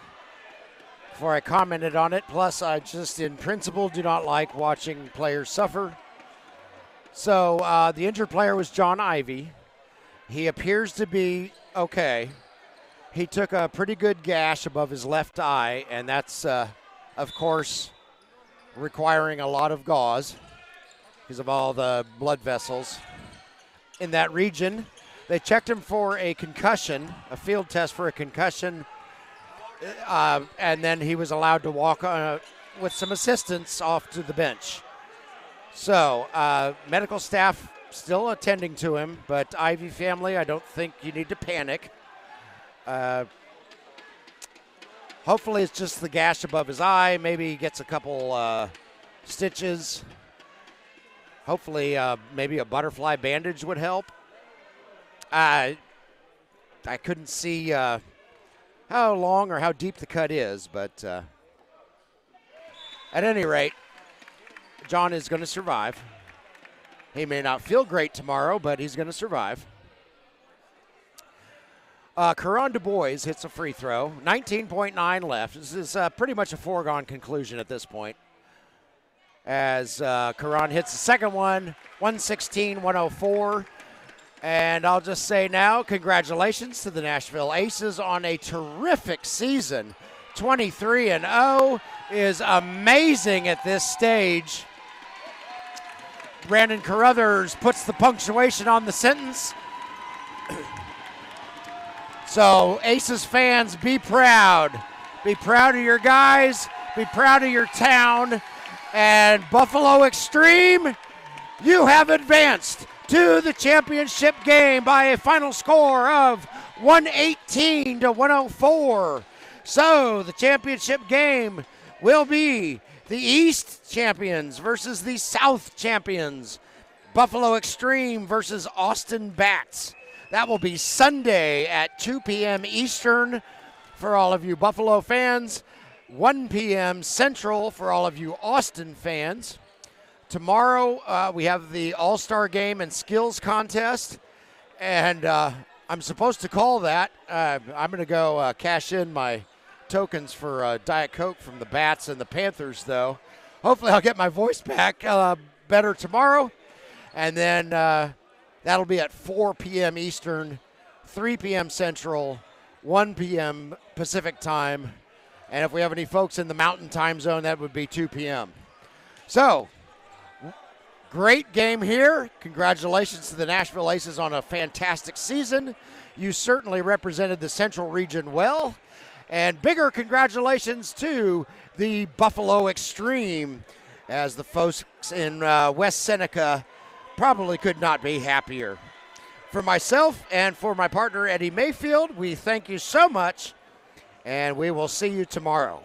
before I commented on it. Plus, I just, in principle, do not like watching players suffer. So, the injured player was John Ivy. He appears to be okay. He took a pretty good gash above his left eye, and that's, of course, requiring a lot of gauze because of all the blood vessels in that region. They checked him for a concussion, a field test for a concussion, and then he was allowed to walk with some assistance off to the bench. So, medical staff still attending to him, but Ivy family, I don't think you need to panic. Hopefully it's just the gash above his eye. Maybe he gets a couple stitches. Hopefully maybe a butterfly bandage would help. I couldn't see how long or how deep the cut is, but at any rate, John is going to survive. He may not feel great tomorrow, but he's going to survive. Caron Du Bois hits a free throw. 19.9 left. This is pretty much a foregone conclusion at this point. As Caron hits the second one, 116-104. And I'll just say now, congratulations to the Nashville Aces on a terrific season. 23-0 is amazing at this stage. Brandon Carruthers puts the punctuation on the sentence. So, Aces fans, be proud. Be proud of your guys. Be proud of your town. And Buffalo eXtreme, you have advanced to the championship game by a final score of 118-104. So the championship game will be the East champions versus the South champions. Buffalo eXtreme versus Austin Bats. That will be Sunday at 2 p.m. Eastern for all of you Buffalo fans. 1 p.m. Central for all of you Austin fans. Tomorrow, we have the All-Star Game and Skills Contest, and I'm supposed to call that. I'm going to go cash in my tokens for Diet Coke from the Bats and the Panthers, though. Hopefully I'll get my voice back better tomorrow. And then That'll be at 4 p.m. Eastern, 3 p.m. Central, 1 p.m. Pacific time. And if we have any folks in the Mountain Time Zone, that would be 2 p.m. So, great game here. Congratulations to the Nashville Aces on a fantastic season. You certainly represented the Central region well. And bigger congratulations to the Buffalo eXtreme, as the folks in West Seneca probably could not be happier. For myself and for my partner Eddie Mayfield, we thank you so much, and we will see you tomorrow.